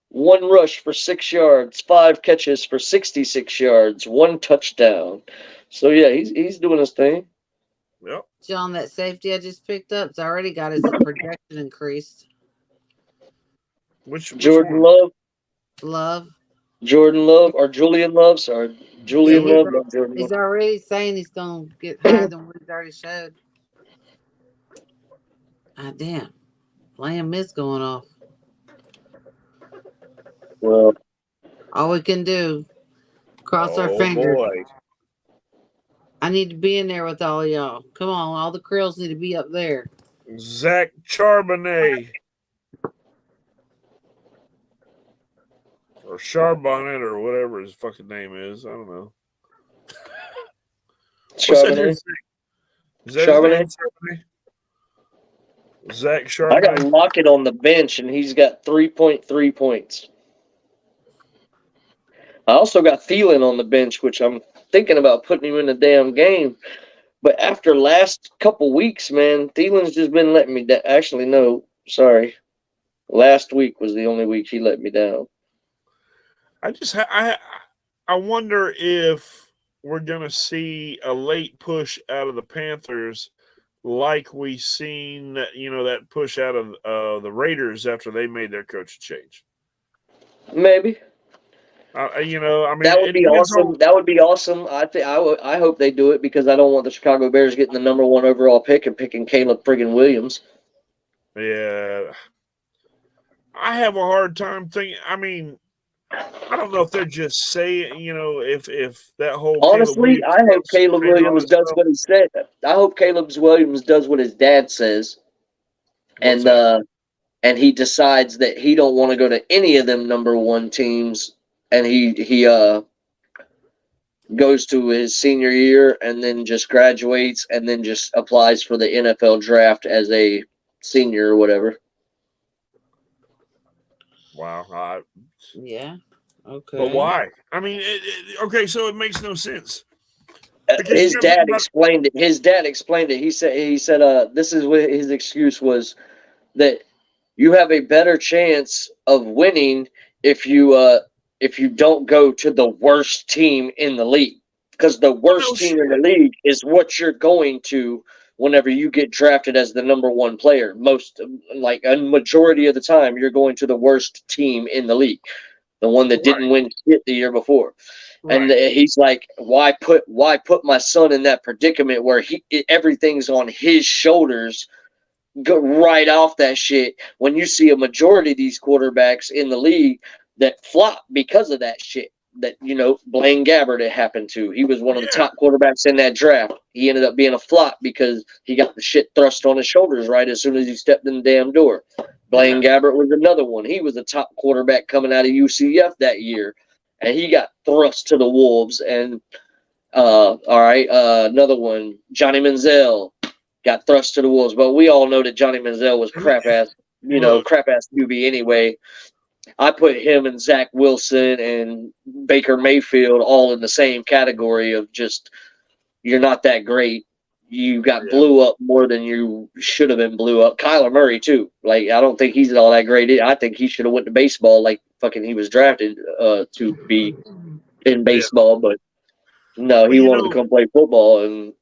Speaker 1: 1 rush for 6 yards, 5 catches for 66 yards, 1 touchdown. So yeah, he's doing his thing.
Speaker 2: Yep.
Speaker 3: John, that safety I just picked up, it's already got his projection increased.
Speaker 2: Which
Speaker 1: Jordan
Speaker 2: one?
Speaker 1: Love,
Speaker 3: Love.
Speaker 1: Jordan Love, or Julian Love. Sorry,
Speaker 3: Yeah,
Speaker 1: Julian Love, not Jordan
Speaker 3: he's
Speaker 1: Love.
Speaker 3: already saying he's gonna get higher than what he's already showed. Ah, damn. Lamb is going off.
Speaker 1: Well,
Speaker 3: All we can do, cross our
Speaker 2: Oh
Speaker 3: fingers.
Speaker 2: boy.
Speaker 3: I need to be in there with all y'all. Come on, all the krills need to be up there.
Speaker 2: Zach Charbonnet. Or Charbonnet or whatever his fucking name is. I don't know. What's that
Speaker 1: Charbonnet.
Speaker 2: his name? Is that his name? Charbonnet? Zach
Speaker 1: I got
Speaker 2: Charbonnet.
Speaker 1: Lockett on the bench, and he's got 3.3 points. I also got Thielen on the bench, which I'm thinking about putting him in the damn game. But after last couple weeks, man, Thielen's just been letting me down. Actually, no, sorry. Last week was the only week he let me down.
Speaker 2: I wonder if we're gonna see a late push out of the Panthers, like we seen that push out of the Raiders after they made their coach change.
Speaker 1: Maybe.
Speaker 2: I mean,
Speaker 1: That would
Speaker 2: it
Speaker 1: be
Speaker 2: depends
Speaker 1: awesome.
Speaker 2: on.
Speaker 1: That would be awesome. I hope they do it because I don't want the Chicago Bears getting the number 1 overall pick and picking Caleb friggin' Williams.
Speaker 2: Yeah, I have a hard time thinking. I mean, I don't know if they're just saying, if that whole Caleb
Speaker 1: Honestly,
Speaker 2: Williams
Speaker 1: I hope
Speaker 2: stuff's
Speaker 1: Caleb
Speaker 2: paid on
Speaker 1: Williams does
Speaker 2: itself.
Speaker 1: what he said. I hope Caleb Williams does what his dad says,
Speaker 2: What's
Speaker 1: and
Speaker 2: that?
Speaker 1: he decides that he don't want to go to any of them number 1 teams, and he goes to his senior year and then just graduates and then just applies for the NFL draft as a senior or whatever.
Speaker 2: Wow.
Speaker 3: Yeah. Okay.
Speaker 2: But why? I mean, okay, so it makes no sense. Because
Speaker 1: His dad explained it. His dad explained it. He said this is what his excuse was, that you have a better chance of winning if you don't go to the worst team in the league, because the worst team in the league is what you're going to whenever you get drafted as the number 1 player. Like a majority of the time, you're going to the worst team in the league, the one that didn't win shit the year before. And he's like, why put my son in that predicament where everything's on his shoulders? Go right off that shit when you see a majority of these quarterbacks in the league that flop because of that shit. That Blaine Gabbert, it happened to. He was one of the top quarterbacks in that draft. He ended up being a flop because he got the shit thrust on his shoulders right as soon as he stepped in the damn door. Blaine Gabbert was another one. He was a top quarterback coming out of UCF that year, and he got thrust to the wolves. And another one, Johnny Manziel, got thrust to the wolves. But we all know that Johnny Manziel was crap ass QB anyway. I put him and Zach Wilson and Baker Mayfield all in the same category of just, you're not that great. You got blew up more than you should have been blew up. Kyler Murray too. Like, I don't think he's all that great. I think he should have went to baseball like fucking he was drafted to be in baseball, but no, he wanted to come play football. And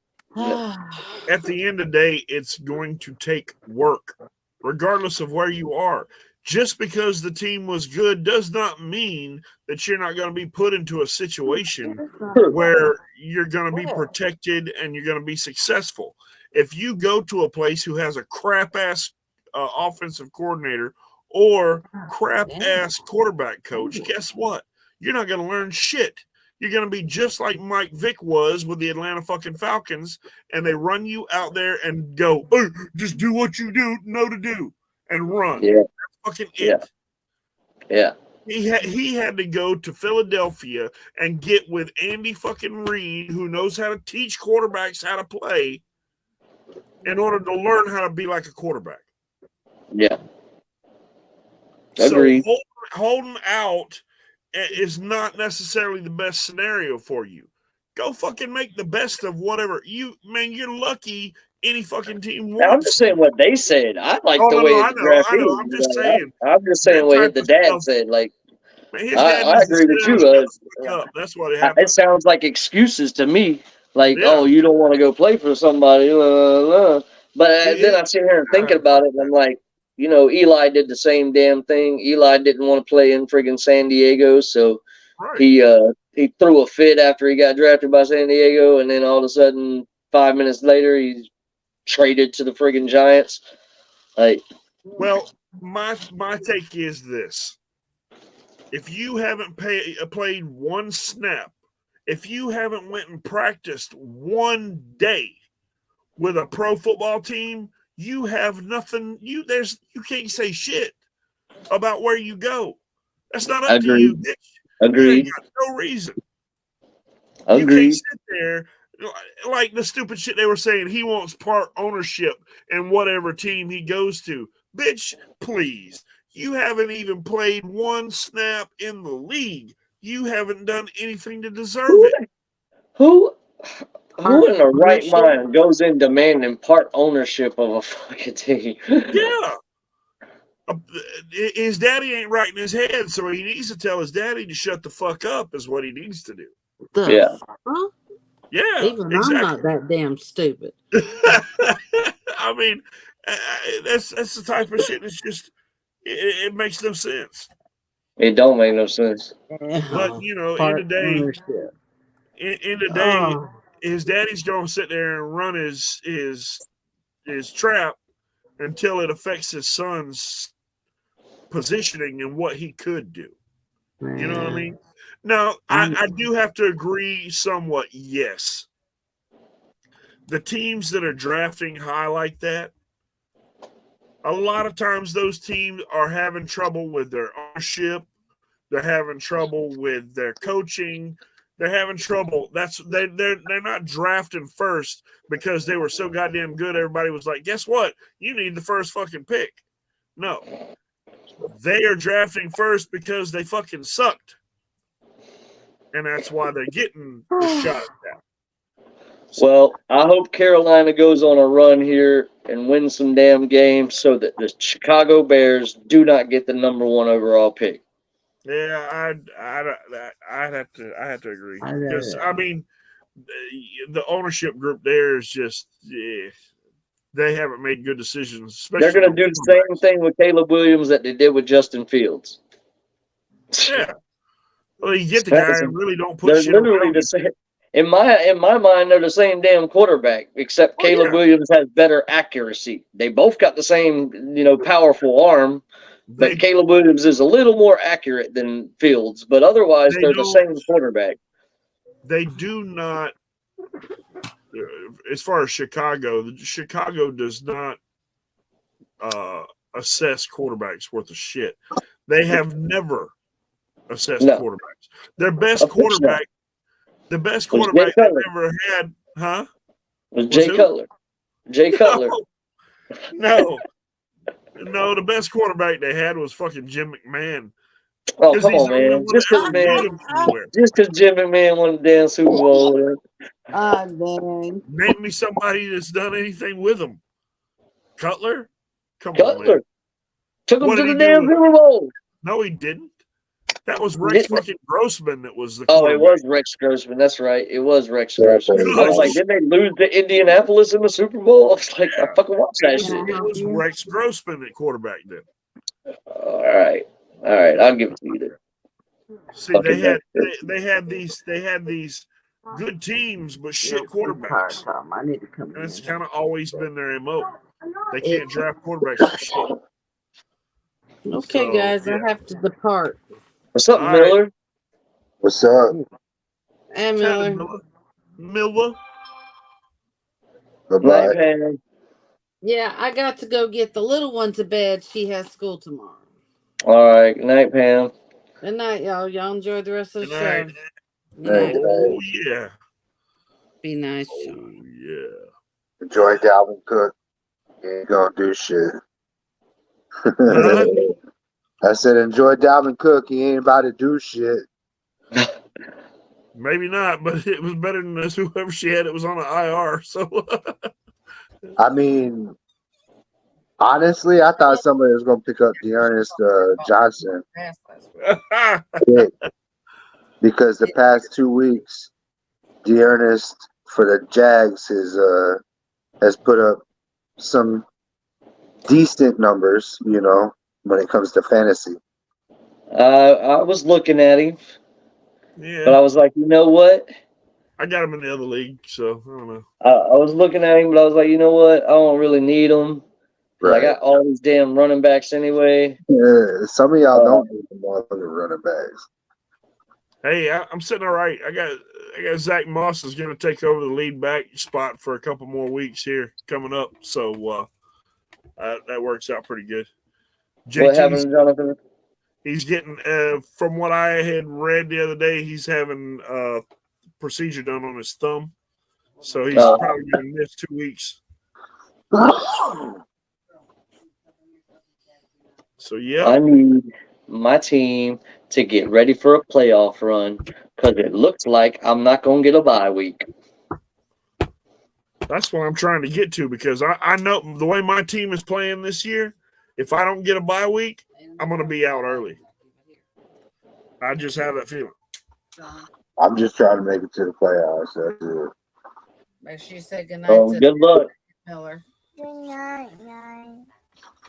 Speaker 2: at the end of the day, it's going to take work, regardless of where you are. Just because the team was good does not mean that you're not going to be put into a situation where you're going to be protected and you're going to be successful. If you go to a place who has a crap ass offensive coordinator or crap ass quarterback coach, guess what? You're not going to learn shit. You're going to be just like Mike Vick was with the Atlanta fucking Falcons, and they run you out there and go, hey, just do what you know to do and run.
Speaker 1: Yeah.
Speaker 2: That's fucking it.
Speaker 1: Yeah.
Speaker 2: He had to go to Philadelphia and get with Andy fucking Reid, who knows how to teach quarterbacks how to play, in order to learn how to be like a quarterback.
Speaker 1: Yeah. Agreed.
Speaker 2: So holding out is not necessarily the best scenario for you. Go fucking make the best of whatever you're lucky any fucking team wants.
Speaker 1: I'm just saying what they said. I like the way the draft is.
Speaker 2: I'm just saying.
Speaker 1: I'm just saying what the dad said. Like,
Speaker 2: man, his dad
Speaker 1: I agree with you.
Speaker 2: That's what happened.
Speaker 1: It sounds like excuses to me. Like, oh, you don't want to go play for somebody. But then I sit here and thinking about it, and I'm like, Eli did the same damn thing. Eli didn't want to play in friggin' San Diego, so
Speaker 2: Right.
Speaker 1: he threw a fit after he got drafted by San Diego, and then all of a sudden, 5 minutes later, he's traded to the friggin' Giants. Like,
Speaker 2: well, my take is this: if you haven't played one snap, if you haven't went and practiced one day with a pro football team, you have nothing. You can't say shit about where you go. That's not up to you, bitch. You ain't
Speaker 1: Agreed.
Speaker 2: got no reason.
Speaker 1: Agreed.
Speaker 2: You can't sit there like the stupid shit they were saying. He wants part ownership in whatever team he goes to. Bitch, please. You haven't even played one snap in the league. You haven't done anything to deserve it.
Speaker 1: Who in the right
Speaker 3: Ownership.
Speaker 1: mind goes in demanding part ownership of a fucking team?
Speaker 2: Yeah. His daddy ain't right in his head, so he needs to tell his daddy to shut the fuck up is what he needs to do.
Speaker 1: Yeah.
Speaker 3: Huh?
Speaker 2: Yeah,
Speaker 3: Even
Speaker 2: exactly.
Speaker 3: I'm not that damn stupid.
Speaker 2: I mean, that's the type of shit that's just it makes no sense.
Speaker 1: It don't make no sense.
Speaker 2: But in
Speaker 3: Part
Speaker 2: the day,
Speaker 3: ownership.
Speaker 2: in the day,
Speaker 3: Oh,
Speaker 2: his daddy's gonna sit there and run his trap until it affects his son's positioning and what he could do. You know what I mean? Now, I do have to agree somewhat, yes. The teams that are drafting high like that, a lot of times those teams are having trouble with their ownership. They're having trouble with their coaching. They're having trouble. They're not drafting first because they were so goddamn good. Everybody was like, guess what? You need the first fucking pick. No. They are drafting first because they fucking sucked. And that's why they're getting the shot at.
Speaker 1: Well, I hope Carolina goes on a run here and wins some damn games so that the Chicago Bears do not get the number 1 overall pick.
Speaker 2: Yeah, I'd have to agree because I mean, the ownership group there is just they haven't made good decisions. Especially
Speaker 1: They're going to do the same thing with Caleb Williams that they did with Justin Fields.
Speaker 2: Yeah, well, you get the guy and really don't put
Speaker 1: they're
Speaker 2: shit
Speaker 1: literally
Speaker 2: around
Speaker 1: the same. In my mind, they're the same damn quarterback, except Caleb Williams has better accuracy. They both got the same, powerful arm, but Caleb Williams is a little more accurate than Fields. But otherwise, they're the same quarterback.
Speaker 2: They do not. As far as Chicago does not assess quarterbacks worth of shit. They have never assessed quarterbacks. Their best quarterback. The best quarterback they've ever had,
Speaker 1: was Jay Cutler. Jay Cutler.
Speaker 2: No, the best quarterback they had was fucking Jim McMahon.
Speaker 1: Oh, come on, man. Just because Jim McMahon won the damn Super Bowl.
Speaker 3: dang.
Speaker 2: Name me somebody that's done anything with him. Cutler? Come on, man.
Speaker 1: Took him to the damn Super Bowl.
Speaker 2: No, he didn't. That was Rex fucking Grossman that was the
Speaker 1: quarterback. Oh, it was Rex Grossman. That's right. It was Rex Grossman. I was like, didn't they lose to Indianapolis in the Super Bowl? I was like, I fucking watched that shit.
Speaker 2: It was Rex Grossman that quarterback did.
Speaker 1: All right. I'll give it to you then.
Speaker 2: See, they had these good teams, but shit quarterbacks.
Speaker 3: I need to come
Speaker 2: and it's kind of always been their MO. They can't draft quarterbacks for shit.
Speaker 3: Okay, so, guys, I have to depart.
Speaker 1: What's up, Miller? Right.
Speaker 6: What's up?
Speaker 3: Hey, Miller.
Speaker 2: Miller.
Speaker 6: Bye-bye.
Speaker 3: Yeah, I got to go get the little one to bed. She has school tomorrow.
Speaker 1: All right. Good night, Pam.
Speaker 3: Good night, y'all. Y'all enjoy the rest of the show.
Speaker 2: Good night. Oh, yeah.
Speaker 3: Be nice,
Speaker 2: Sean. Yeah.
Speaker 6: Enjoy Dalvin Cook. You ain't gonna do shit. I said, enjoy Dalvin Cook. He ain't about to do shit.
Speaker 2: Maybe not, but it was better than this. Whoever she had, it was on an IR. So,
Speaker 6: I mean, honestly, I thought somebody was going to pick up Dearness Johnson. Because the past 2 weeks, Dearness for the Jags has put up some decent numbers, you know, when it comes to fantasy.
Speaker 1: I was looking at him, but
Speaker 2: Yeah,
Speaker 1: I was like, you know what?
Speaker 2: I got him in the other league, so I don't know.
Speaker 1: I was looking at him, but I was like, you know what? I don't really need him because I
Speaker 6: Right.
Speaker 1: got all these damn running backs anyway.
Speaker 6: Some of y'all
Speaker 1: Uh,
Speaker 6: don't need the motherfucking running backs.
Speaker 2: Hey, I'm sitting all right. I got Zach Moss is going to take over the lead back spot for a couple more weeks here coming up, so that works out pretty good.
Speaker 1: what
Speaker 2: JT's
Speaker 1: happened, Jonathan?
Speaker 2: he's getting from what I had read the other day, he's having procedure done on his thumb, so he's probably going to miss 2 weeks. So yeah,
Speaker 1: I need my team to get ready for a playoff run because it looks like I'm not going to get a bye week.
Speaker 2: that's what I'm trying to get to because I know the way my team is playing this year, if I don't get a bye week, I'm going to be out early. I just have that feeling.
Speaker 6: I'm just trying to make it to the playoffs. That's it.
Speaker 3: Make sure you say goodnight
Speaker 1: Oh,
Speaker 3: to
Speaker 1: good luck.
Speaker 3: Miller.
Speaker 5: Good night.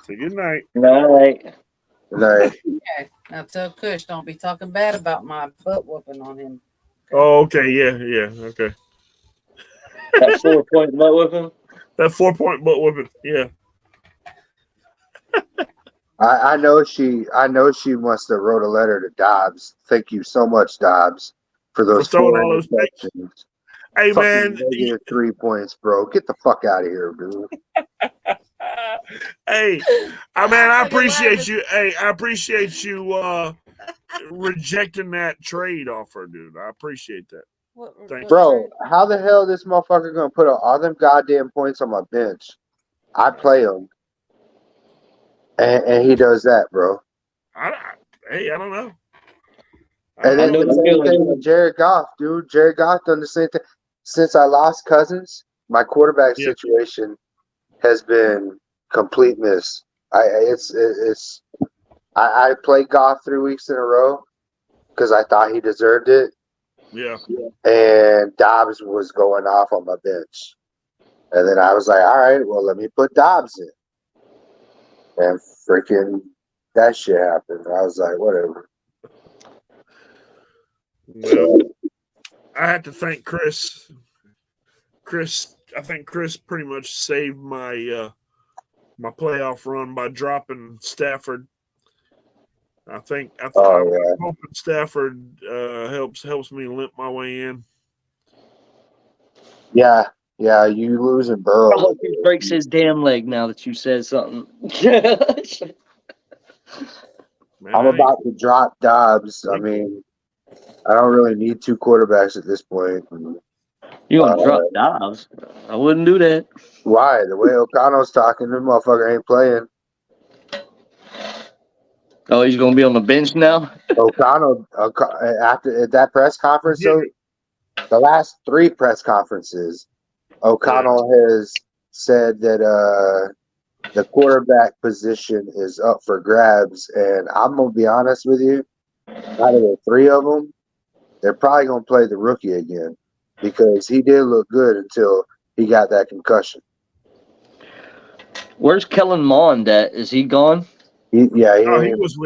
Speaker 2: So good night.
Speaker 1: Night.
Speaker 6: Like,
Speaker 3: Okay. Now tell Kush, don't be talking bad about my butt whooping on him.
Speaker 2: Oh, okay, yeah, okay.
Speaker 1: That 4-point butt whipping.
Speaker 2: That 4-point butt whipping, yeah.
Speaker 6: I know she must have wrote a letter to Dobbs. Thank you so much, Dobbs, for those
Speaker 2: For throwing
Speaker 6: 4
Speaker 2: all those picks.
Speaker 6: interceptions.
Speaker 2: Hey
Speaker 6: Fucking
Speaker 2: man,
Speaker 6: negative 3 points, bro. Get the fuck out of here, dude.
Speaker 2: hey, I appreciate you. Hey, I appreciate you rejecting that trade offer, dude. I appreciate that. Thank you.
Speaker 6: Bro, how the hell this motherfucker gonna put all them goddamn points on my bench? I play him, and he does that, bro.
Speaker 2: I don't know.
Speaker 6: And then
Speaker 1: know
Speaker 6: the
Speaker 1: the
Speaker 6: same
Speaker 1: feeling.
Speaker 6: thing with Jared Goff, dude. Jared Goff done the same thing. Since I lost Cousins, my quarterback
Speaker 2: Yeah.
Speaker 6: situation has been complete miss. I played Goff 3 weeks in a row because I thought he deserved it,
Speaker 2: Yeah.
Speaker 6: and Dobbs was going off on my bench. And then I was like, all right, well, let me put Dobbs in. And freaking that shit happened. I was like, whatever.
Speaker 2: Well, I have to thank Chris. I think Chris pretty much saved my my playoff run by dropping Stafford. I'm hoping Stafford helps me limp my way in.
Speaker 6: Yeah, you losing Burrow.
Speaker 1: I hope he breaks his damn leg now that you said something.
Speaker 2: Man,
Speaker 6: I'm about to drop Dobbs. I mean, I don't really need 2 quarterbacks at this point.
Speaker 1: You gonna drop Dobbs? I wouldn't do that.
Speaker 6: Why? The way O'Connell's talking, this motherfucker ain't playing.
Speaker 1: Oh, he's gonna be on the bench now.
Speaker 6: O'Connell, after at that press conference, so the last 3 press conferences, O'Connell has said that the quarterback position is up for grabs, and I'm gonna be honest with you, out of the 3 of them, they're probably gonna play the rookie again because he did look good until he got that concussion.
Speaker 1: Where's Kellen Mond at? Is he gone?
Speaker 2: He was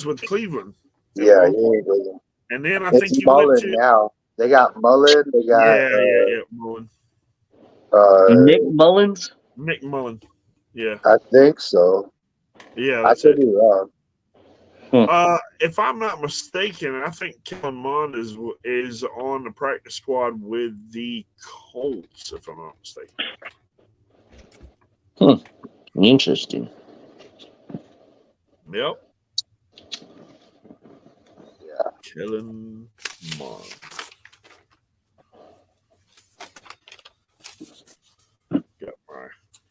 Speaker 2: with Cleveland.
Speaker 6: Yeah, he ain't with him.
Speaker 2: And then I
Speaker 6: It's
Speaker 2: think he
Speaker 6: Mullen
Speaker 2: went to
Speaker 6: now. They got Mullen. They got
Speaker 2: Mullen.
Speaker 1: Nick Mullins.
Speaker 2: Nick Mullen. Yeah,
Speaker 6: I think so.
Speaker 2: yeah,
Speaker 6: I
Speaker 2: that's
Speaker 6: could
Speaker 2: it.
Speaker 6: be wrong.
Speaker 2: If I'm not mistaken, I think Kellen Mond is on the practice squad with the Colts. If I'm not mistaken.
Speaker 1: Interesting.
Speaker 2: Yep.
Speaker 6: Yeah.
Speaker 2: Kellen Mond.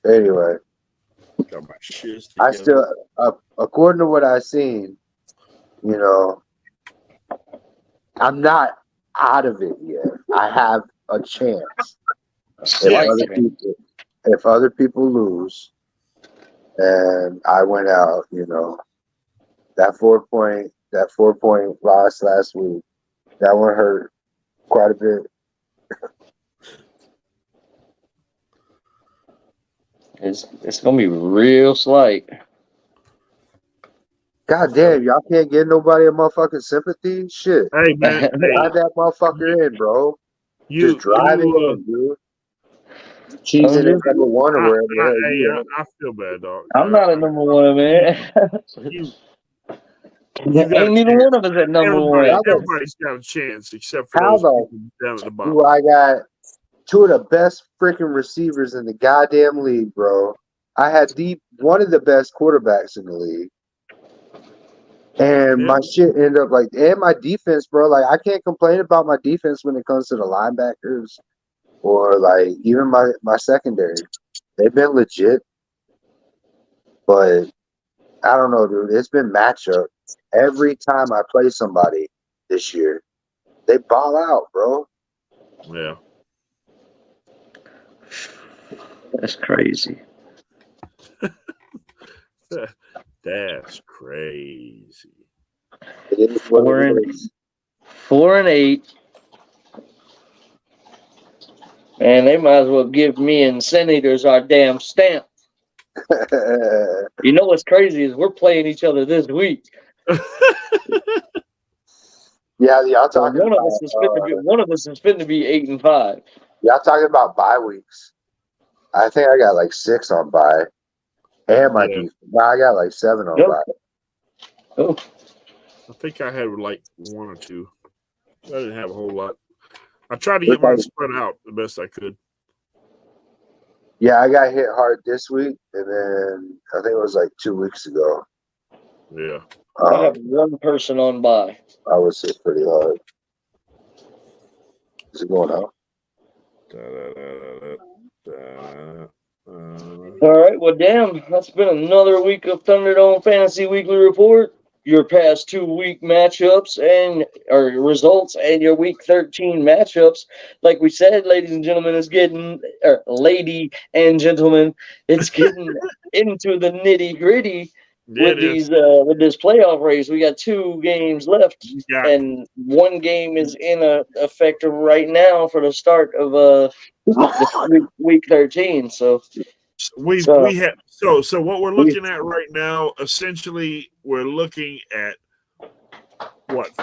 Speaker 6: Anyway,
Speaker 2: got my shiz
Speaker 6: I
Speaker 2: together.
Speaker 6: still, according to what I've seen, you know, I'm not out of it yet. I have a chance. If other people lose, and I went out, you know, that 4-point loss last week, that one hurt quite a bit.
Speaker 1: It's gonna be real slight.
Speaker 6: God damn, y'all can't get nobody a motherfucking sympathy? Shit.
Speaker 2: Hey man, hey,
Speaker 6: Drive that motherfucker in, bro. Just drive it in, dude. Cheesing at number one or wherever the hell you at.
Speaker 2: I feel bad, dog.
Speaker 1: I'm not at number one, man.
Speaker 2: You got
Speaker 1: Ain't neither one of us at number one.
Speaker 2: Everybody's got a chance except for
Speaker 6: How
Speaker 2: those
Speaker 6: the
Speaker 2: people down at the bottom.
Speaker 6: do I got two of the best freaking receivers in the goddamn league, bro? I had one of the best quarterbacks in the league. And my shit ended up and my defense, bro. Like, I can't complain about my defense when it comes to the linebackers or like even my secondary. They've been legit. But I don't know, dude. It's been matchup. Every time I play somebody this year, they ball out, bro.
Speaker 2: Yeah.
Speaker 1: That's crazy.
Speaker 2: That's crazy.
Speaker 6: It is what it is.
Speaker 1: 4-8. Man, they might as well give me and Senators our damn stamp. You know what's crazy is we're playing each other this week.
Speaker 6: Yeah, y'all talking
Speaker 1: one
Speaker 6: about
Speaker 1: of us is fit to be 8-5.
Speaker 6: y'all talking about bye weeks. I think I got like 6 on bye. And my defense. I got like 7 on bye.
Speaker 1: Oh.
Speaker 2: I think I had like 1 or 2. I didn't have a whole lot. I tried to get mine spread out the best I could.
Speaker 6: Yeah, I got hit hard this week, and then I think it was like 2 weeks ago.
Speaker 2: Yeah.
Speaker 1: I have 1 person on bye.
Speaker 6: I was hit pretty hard. Is it going out?
Speaker 1: All right, well, damn, that's been another week of Thunderdome Fantasy Weekly Report. Your past 2-week matchups or results and your week 13 matchups. Like we said, ladies and gentlemen, lady and gentlemen, it's getting into the nitty gritty with with this playoff race. We got 2 games left, and 1 game is in effect right now for the start of week 13. So
Speaker 2: so what we're looking at right now, essentially, we're looking at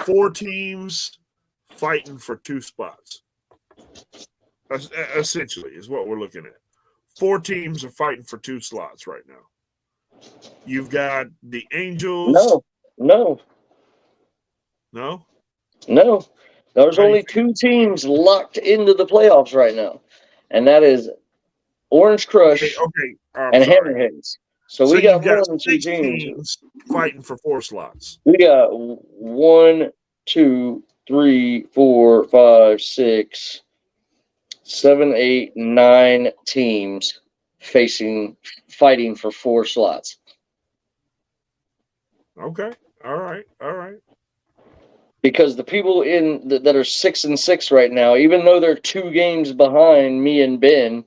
Speaker 2: 4 teams fighting for 2 spots. Essentially, is what we're looking at. 4 teams are fighting for 2 slots right now. You've got the Angels.
Speaker 1: No. There's only 2 teams locked into the playoffs right now, and that is Orange Crush and Hammerheads. So we got more than 2 teams
Speaker 2: fighting for 4 slots.
Speaker 1: We got 1, 2, 3, 4, 5, 6, 7, 8, 9 teams fighting for 4 slots.
Speaker 2: Okay. All right.
Speaker 1: Because the people that are 6-6 right now, even though they're 2 games behind me and Ben,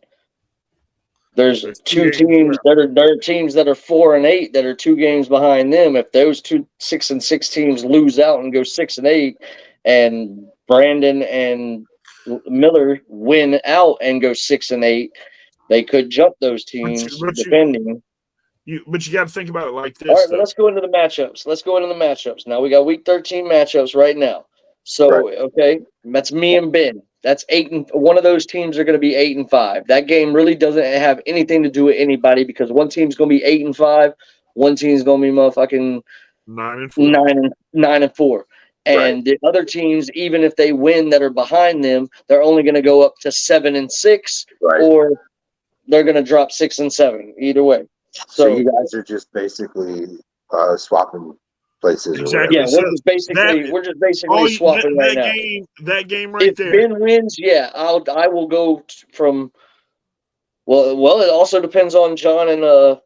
Speaker 1: there's 2 teams that are teams that are 4-8 that are 2 games behind them. If those 2 6-6 teams lose out and go 6-8, and Brandon and Miller win out and go 6-8, they could jump those teams depending.
Speaker 2: But you got to think about it like this.
Speaker 1: All right, let's go into the matchups. Now we got week 13 matchups right now. So okay, that's me and Ben. That's 8 one of those teams are going to be 8-5. That game really doesn't have anything to do with anybody because one team's going to be 8-5, one team's going to be motherfucking 9-4. And the other teams, even if they win that are behind them, they're only going to go up to 7-6, or they're going to drop 6-7. Either way.
Speaker 6: So you guys are just basically swapping places.
Speaker 2: Exactly.
Speaker 1: Yeah, we're just basically swapping right now.
Speaker 2: That game right there.
Speaker 1: If Ben wins, I will go from. Well, it also depends on John and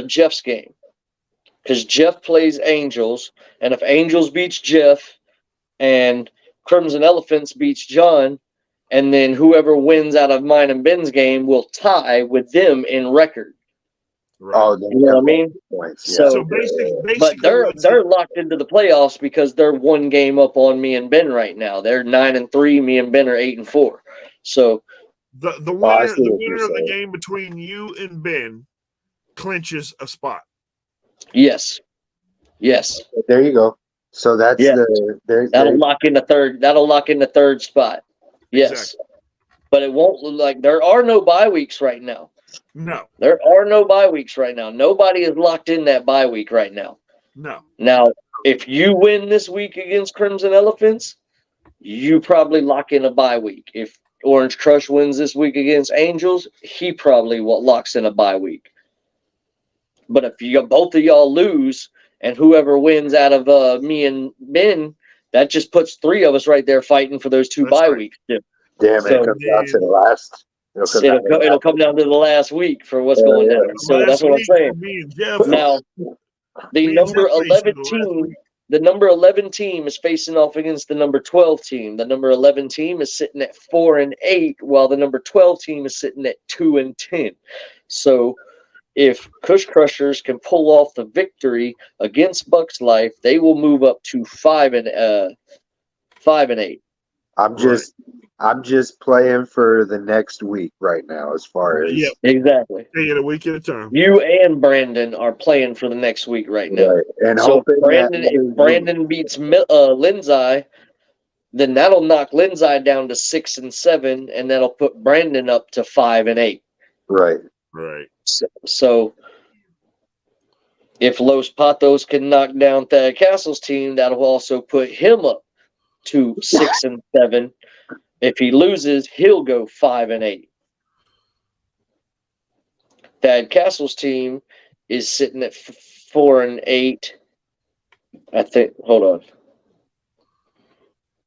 Speaker 1: Jeff's game, because Jeff plays Angels, and if Angels beats Jeff, and Crimson Elephants beats John, and then whoever wins out of mine and Ben's game will tie with them in record.
Speaker 6: Oh,
Speaker 1: you know what I mean? So basically, but they're locked into the playoffs because they're 1 game up on me and Ben right now. They're 9-3. Me and Ben are 8-4. So
Speaker 2: The
Speaker 6: I
Speaker 2: winner
Speaker 6: see what
Speaker 2: the
Speaker 6: you're
Speaker 2: winner of the
Speaker 6: saying.
Speaker 2: game between you and Ben clinches a spot.
Speaker 1: Yes. Yes.
Speaker 6: There you go. So that's
Speaker 1: Yeah.
Speaker 6: there.
Speaker 1: That'll lock in the third. That'll lock in the third spot. Yes.
Speaker 2: Exactly.
Speaker 1: But it won't look like there are no bye weeks right now.
Speaker 2: No.
Speaker 1: There are no bye weeks right now. Nobody is locked in that bye week right now.
Speaker 2: No.
Speaker 1: Now, if you win this week against Crimson Elephants, you probably lock in a bye week. If Orange Crush wins this week against Angels, he probably locks in a bye week. But if both of y'all lose, and whoever wins out of me and Ben, that just puts three of us right there fighting for those two
Speaker 2: That's
Speaker 1: bye
Speaker 2: right.
Speaker 1: weeks.
Speaker 6: Damn,
Speaker 1: So-
Speaker 6: it comes down to the last.
Speaker 1: It'll come down to the last week for what's
Speaker 6: Yeah,
Speaker 1: going
Speaker 6: yeah.
Speaker 1: down. So
Speaker 2: Last
Speaker 1: that's what I'm
Speaker 2: week for
Speaker 1: saying.
Speaker 2: me and Jeff.
Speaker 1: Now, the
Speaker 2: Me and
Speaker 1: number
Speaker 2: Jeff faced
Speaker 1: 11
Speaker 2: the last
Speaker 1: team,
Speaker 2: week.
Speaker 1: the number 11 team is facing off against the number 12 team. The number 11 team is sitting at 4-8, while the number 12 team is sitting at 2-10. So if Kush Crushers can pull off the victory against Bucks Life, they will move up to 5-8.
Speaker 6: I'm just playing for the next week right now, as far as
Speaker 2: Yep.
Speaker 1: Exactly.
Speaker 2: Take it a week at a time.
Speaker 1: You and Brandon are playing for the next week right now.
Speaker 6: right. And
Speaker 1: So
Speaker 6: hoping
Speaker 1: if Brandon beats Lindsay, then that'll knock Lindsay down to 6-7, and that'll put Brandon up to 5-8.
Speaker 6: right.
Speaker 2: Right.
Speaker 1: So if Los Patos can knock down Thad Castle's team, that'll also put him up to 6-7. If he loses, he'll go 5-8. Thad Castle's team is sitting at 4-8. I think. Hold on.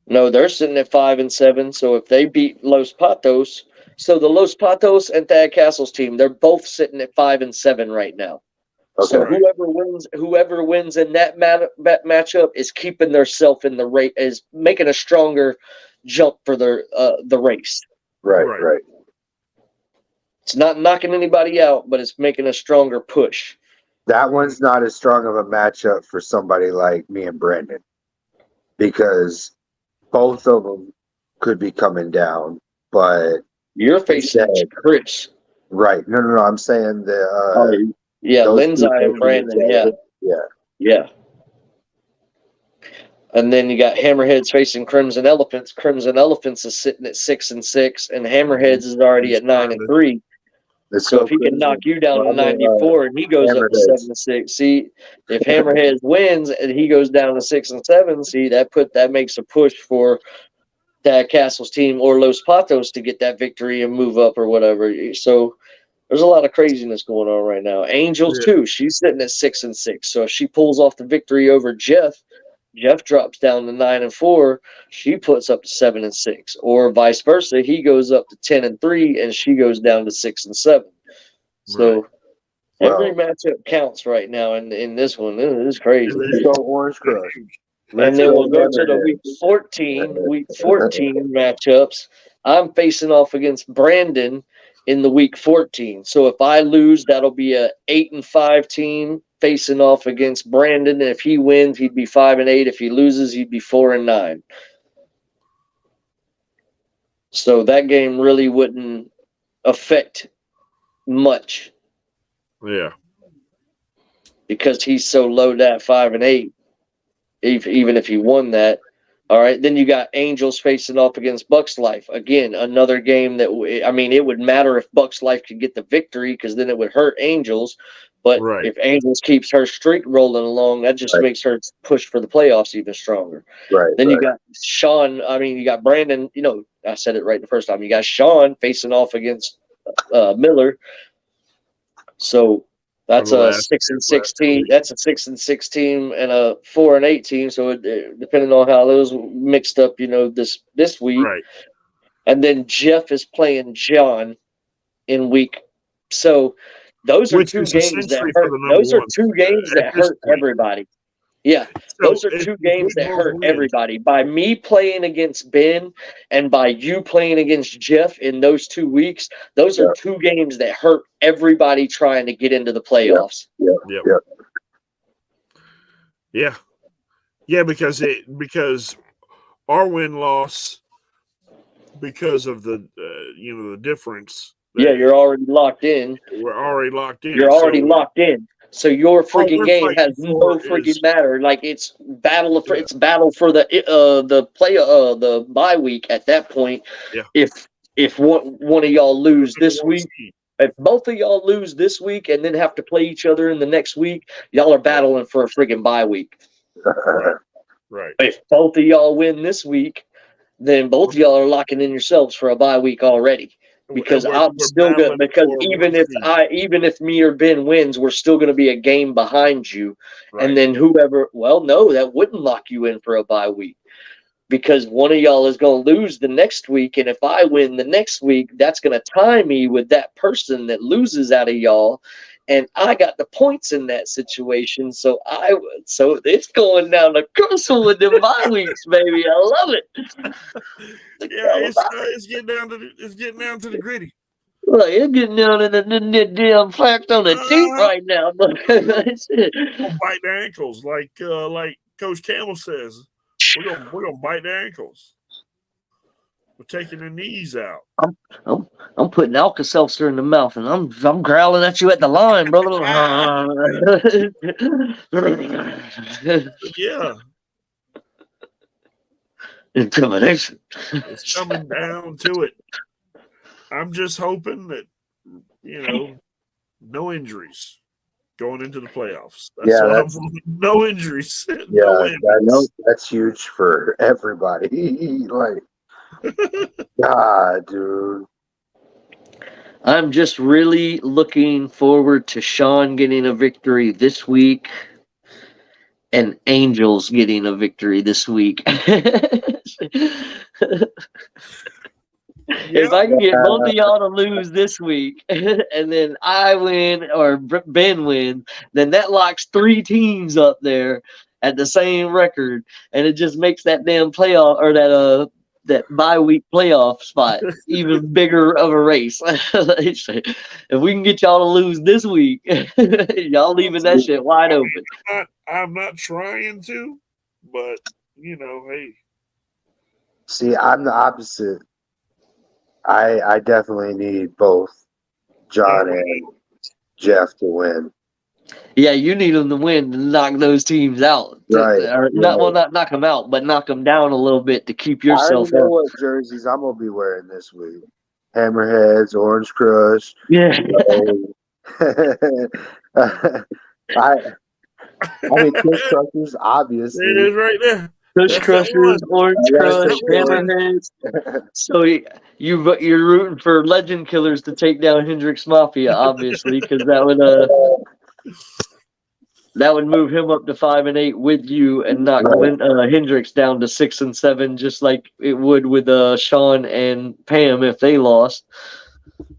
Speaker 1: No, they're sitting at 5-7. So if they beat Los Patos, so the Los Patos and Thad Castle's team, they're both sitting at 5-7 right now.
Speaker 6: Okay.
Speaker 1: So whoever wins in that matchup is keeping theirself in the race, is making a stronger jump for the race.
Speaker 6: Right.
Speaker 1: It's not knocking anybody out, but it's making a stronger push.
Speaker 6: That one's not as strong of a matchup for somebody like me and Brandon, because both of them could be coming down. But
Speaker 1: You're facing Chris.
Speaker 6: right. No. I'm saying
Speaker 1: Yeah,
Speaker 6: those
Speaker 1: Lindsay
Speaker 6: two
Speaker 1: and Brandon.
Speaker 6: Yeah.
Speaker 1: Yeah. And then you got Hammerheads facing Crimson Elephants. Crimson Elephants is sitting at 6-6, and Hammerheads is already at 9-3. So if he can knock you down to 94 and he goes up to 7-6, see, if Hammerheads wins and he goes down to 6-7, see, that makes a push for Thad Castle's team or Los Patos to get that victory and move up or whatever. So there's a lot of craziness going on right now. Angels too, she's sitting at 6-6. So if she pulls off the victory over Jeff drops down to 9-4, she puts up to 7-6, or vice versa. He goes up to 10-3, and she goes down to 6-7. So every matchup counts right now in this one. This is crazy.
Speaker 6: So Orange Crush.
Speaker 1: And then we'll go to the week 14 matchups. I'm facing off against Brandon in the week 14. So if I lose, that'll be a 8-5 team facing off against Brandon. And if he wins, he'd be 5-8. If he loses, he'd be 4-9. So that game really wouldn't affect much.
Speaker 2: Yeah.
Speaker 1: Because he's so low at 5-8. Even if he won that. All right, then you got Angels facing off against Bucks Life. Again, another game that, it would matter if Bucks Life could get the victory, because then it would hurt Angels. But if Angels keeps her streak rolling along, that just makes her push for the playoffs even stronger.
Speaker 6: Right.
Speaker 1: Then you got Sean. You got Brandon. I said it right the first time. You got Sean facing off against Miller. So that's a 6-6 team. That's a 6-6 team and a 4-8 team. So depending on how those mixed up, this week.
Speaker 2: Right.
Speaker 1: And then Jeff is playing John in week. So those are two games that hurt. Those are two games that hurt everybody. Yeah, those are two games that hurt everybody. By me playing against Ben and by you playing against Jeff in those 2 weeks, those are two games that hurt everybody trying to get into the playoffs.
Speaker 2: Yeah, because our win-loss because of the the difference.
Speaker 1: Yeah, you're already locked in.
Speaker 2: We're already locked in.
Speaker 1: You're already locked in. So your freaking
Speaker 2: we're
Speaker 1: game has
Speaker 2: fighting
Speaker 1: no
Speaker 2: for
Speaker 1: freaking
Speaker 2: is-
Speaker 1: matter. Like it's battle for
Speaker 2: Yeah.
Speaker 1: it's battle for the bye week at that point.
Speaker 2: Yeah.
Speaker 1: If one of y'all lose this
Speaker 2: One
Speaker 1: week,
Speaker 2: seed.
Speaker 1: if both of y'all lose this week and then have to play each other in the next week, y'all are battling for a freaking bye week.
Speaker 2: Right.
Speaker 1: If both of y'all win this week, then both of y'all are locking in yourselves for a bye week already. Because
Speaker 2: And
Speaker 1: I'm
Speaker 2: we're
Speaker 1: still good.
Speaker 2: battling
Speaker 1: Because
Speaker 2: for
Speaker 1: even
Speaker 2: one seed.
Speaker 1: even if me or Ben wins, we're still going to be a game behind you.
Speaker 2: Right.
Speaker 1: And then whoever, well, no, that wouldn't lock you in for a bye week. Because one of y'all is going to lose the next week, and if I win the next week, that's going to tie me with that person that loses out of y'all, and I got the points in that situation. So it's going down the crucial with them bye weeks, baby. I love it.
Speaker 2: It's getting down to the gritty.
Speaker 1: Look, it's getting down to the damn fact on the deep right now. But that's it.
Speaker 2: We're gonna bite the ankles, like Coach Campbell says. We're gonna bite the ankles. We're taking the knees out.
Speaker 1: I'm putting Alka-Seltzer in the mouth, and I'm growling at you at the line, brother.
Speaker 2: Yeah,
Speaker 1: Intimidation.
Speaker 2: it's coming down to it. I'm just hoping that no injuries going into the playoffs. No injuries.
Speaker 6: Yeah,
Speaker 2: No
Speaker 6: I know that's huge for everybody. Like, God, dude.
Speaker 1: I'm just really looking forward to Sean getting a victory this week and Angels getting a victory this week. If I can get both of y'all to lose this week and then I win or Ben wins, then that locks 3 teams up there at the same record, and it just makes that damn playoff or that bye week playoff spot even bigger of a race. If we can get y'all to lose this week, y'all leaving that shit wide open.
Speaker 2: I'm not trying to, but hey.
Speaker 6: See, I'm the opposite. I definitely need both John and Jeff to win.
Speaker 1: Yeah, you need them to win to knock those teams out. Or not knock them out, but knock them down a little bit to keep yourself
Speaker 6: I already know
Speaker 1: up.
Speaker 6: what jerseys I'm gonna be wearing this week. Hammerheads, Orange Crush.
Speaker 1: Yeah.
Speaker 6: I mean, Chris Crushers, obviously.
Speaker 2: It is right there.
Speaker 1: Kush Crushers, Orange Crush, Hammerheads. So you're rooting for Legend Killers to take down Hendrix Mafia, obviously, because that would move him up to 5-8 with you and knock Hendrix down to 6-7, just like it would with Sean and Pam if they lost.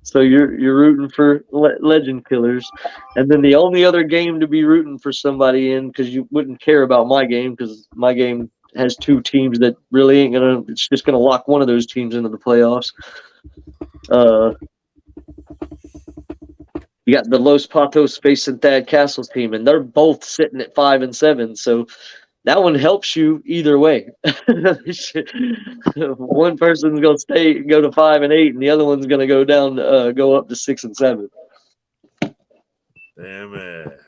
Speaker 1: So you're rooting for Legend Killers, and then the only other game to be rooting for somebody in, because you wouldn't care about my game, because my game has 2 teams that really ain't gonna. It's just gonna lock one of those teams into the playoffs. You got the Los Patos facing Thad Castle's team, and they're both sitting at 5-7. So that one helps you either way. One person's gonna go to 5-8, and the other one's gonna go up to 6-7.
Speaker 2: Damn it.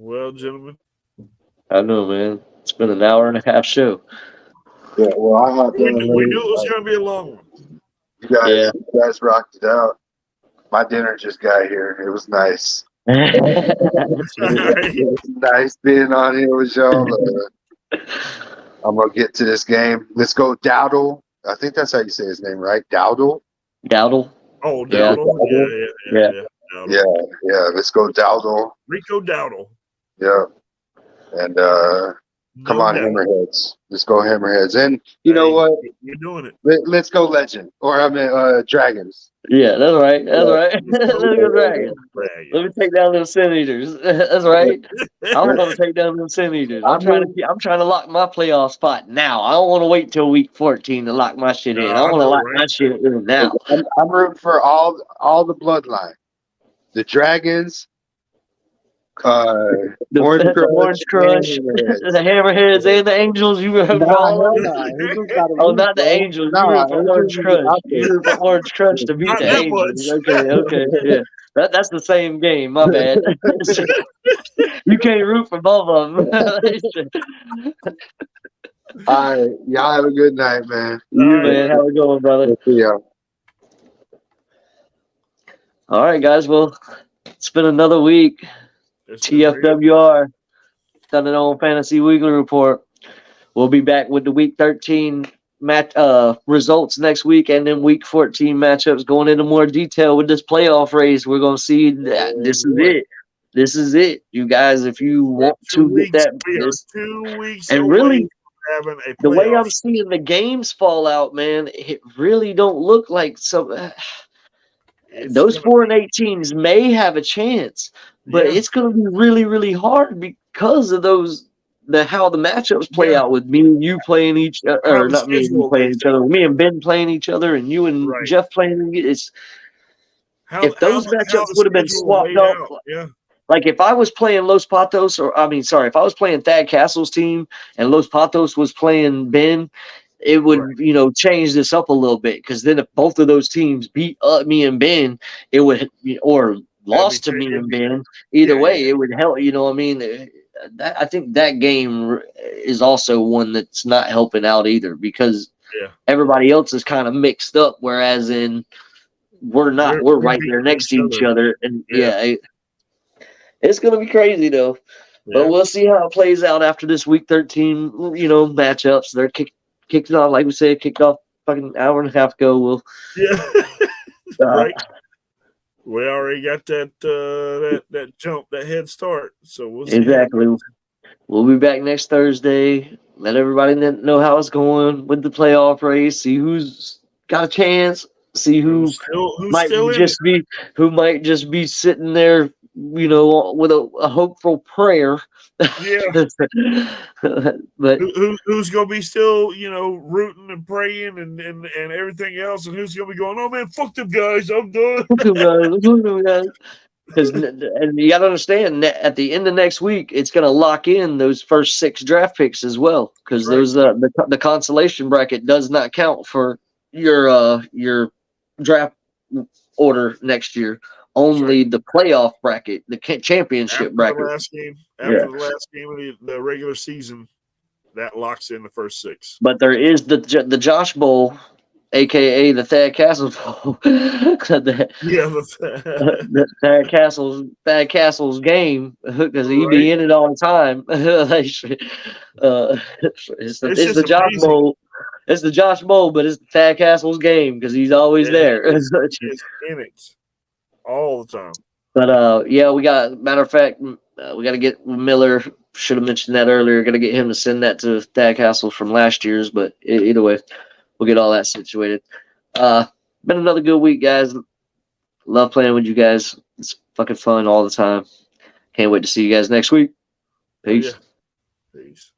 Speaker 2: Well, gentlemen,
Speaker 1: I know, man. It's been an hour and a half show.
Speaker 6: Yeah, well, I have
Speaker 2: we knew it was gonna be a long one.
Speaker 6: You guys rocked it out. My dinner just got here. It was nice. It was nice being on here with y'all. I'm gonna get to this game. Let's go, Dowdle. I think that's how you say his name, right? Dowdle.
Speaker 1: Dowdle.
Speaker 2: Oh, Dowdle.
Speaker 1: Yeah.
Speaker 6: Yeah. Let's go, Dowdle.
Speaker 2: Rico Dowdle.
Speaker 6: Yeah. And come on, Hammerheads. Let's go, Hammerheads. And you know what?
Speaker 2: You're doing it.
Speaker 6: Let's go, Legend. Or Dragons.
Speaker 1: Yeah, that's right. Right. Let's go Dragons. Let me take down those Sin Eaters. That's right. I want to take down those Sin Eaters. I'm trying to lock my playoff spot now. I don't want to wait till week 14 to lock my shit in. I want to lock my shit in now.
Speaker 6: I'm rooting for all the bloodline. The Dragons,
Speaker 1: The Orange Crush,
Speaker 6: Hammerheads.
Speaker 1: the Hammerheads, and the Angels. You root for all of them?
Speaker 4: Nah. Angels gotta
Speaker 1: Oh,
Speaker 4: lose,
Speaker 1: not the
Speaker 4: bro.
Speaker 1: Angels. You
Speaker 4: Nah,
Speaker 1: root for Orange
Speaker 4: Angels is
Speaker 1: Crush.
Speaker 4: out
Speaker 1: You
Speaker 4: there.
Speaker 1: root for Orange Crush to beat
Speaker 2: Not
Speaker 1: the
Speaker 2: that
Speaker 1: Angels.
Speaker 2: much.
Speaker 1: Okay, yeah. That's the same game. My bad. You can't root for both of them.
Speaker 6: All right, y'all have a good night, man.
Speaker 1: You, man, how it going, brother?
Speaker 6: We'll see y'all.
Speaker 1: All right, guys. Well, it's been another week.
Speaker 2: It's been real.
Speaker 1: TFWR, done it on Fantasy Weekly Report. We'll be back with the Week 13 match results next week, and then Week 14 matchups going into more detail with this playoff race. We're gonna see that this is it. This is it, you guys. If you want to get that,
Speaker 2: We are
Speaker 1: this
Speaker 2: 2 weeks
Speaker 1: and
Speaker 2: away
Speaker 1: really
Speaker 2: from having a
Speaker 1: the way
Speaker 2: playoff.
Speaker 1: I'm seeing the games fall out, man, it really don't look like some.
Speaker 2: It's
Speaker 1: Those
Speaker 2: gonna
Speaker 1: 4 and 8 teams may have a chance, but
Speaker 2: Yeah.
Speaker 1: it's going to be really, really hard because of how the matchups play
Speaker 2: Yeah.
Speaker 1: out with me and you playing each,
Speaker 2: How
Speaker 1: or
Speaker 2: the
Speaker 1: not me and you
Speaker 2: schedule
Speaker 1: playing
Speaker 2: lays
Speaker 1: each other,
Speaker 2: out.
Speaker 1: me and Ben playing each other, and you and
Speaker 2: Right.
Speaker 1: Jeff playing. It's
Speaker 2: How
Speaker 1: if those
Speaker 2: the
Speaker 1: matchups would have been
Speaker 2: schedule
Speaker 1: swapped
Speaker 2: laid
Speaker 1: up.
Speaker 2: out. Yeah.
Speaker 1: Like if I was playing Los Patos, if I was playing Thad Castle's team and Los Patos was playing Ben, it would, change this up a little bit. Because then if both of those teams beat me and Ben, it would, or lost to me and Ben, either way, it would help. You know what I mean? I think that game is also one that's not helping out either because everybody else is kind of mixed up. Whereas we're not. We're right there next to each other. And it's going to be crazy, though. But we'll see how it plays out after this Week 13, matchups. They're kicked off, like we said, kicked off fucking hour and a half ago.
Speaker 2: Right. We already got that jump, that head start. So we'll see.
Speaker 1: Exactly. We'll be back next Thursday. Let everybody know how it's going with the playoff race. See who's got a chance. See who might just be sitting there, with a hopeful prayer.
Speaker 2: Yeah.
Speaker 1: But
Speaker 2: who's gonna be still, rooting and praying and everything else, and who's gonna be going, oh man, fuck them guys, I'm done.
Speaker 1: Because and you got to understand that at the end of next week, it's going to lock in those first 6 draft picks as well. Because those the consolation bracket does not count for your draft order next year. Only the playoff bracket, the championship bracket.
Speaker 2: The last game of the regular season, that locks in the first 6.
Speaker 1: But there is the Josh Bowl, aka the Thad Castles Bowl. The Thad Castles game, because he be in it all the time. It's the Josh Bowl. It's the Josh Bowl, but it's the Thad Castles game because he's always there.
Speaker 2: It's in it all the time.
Speaker 1: But we got. Matter of fact, we got to get Miller. Should have mentioned that earlier. Got to get him to send that to Thad Castles from last year's. But either way, we'll get all that situated. Been another good week, guys. Love playing with you guys. It's fucking fun all the time. Can't wait to see you guys next week. Peace.
Speaker 2: Peace.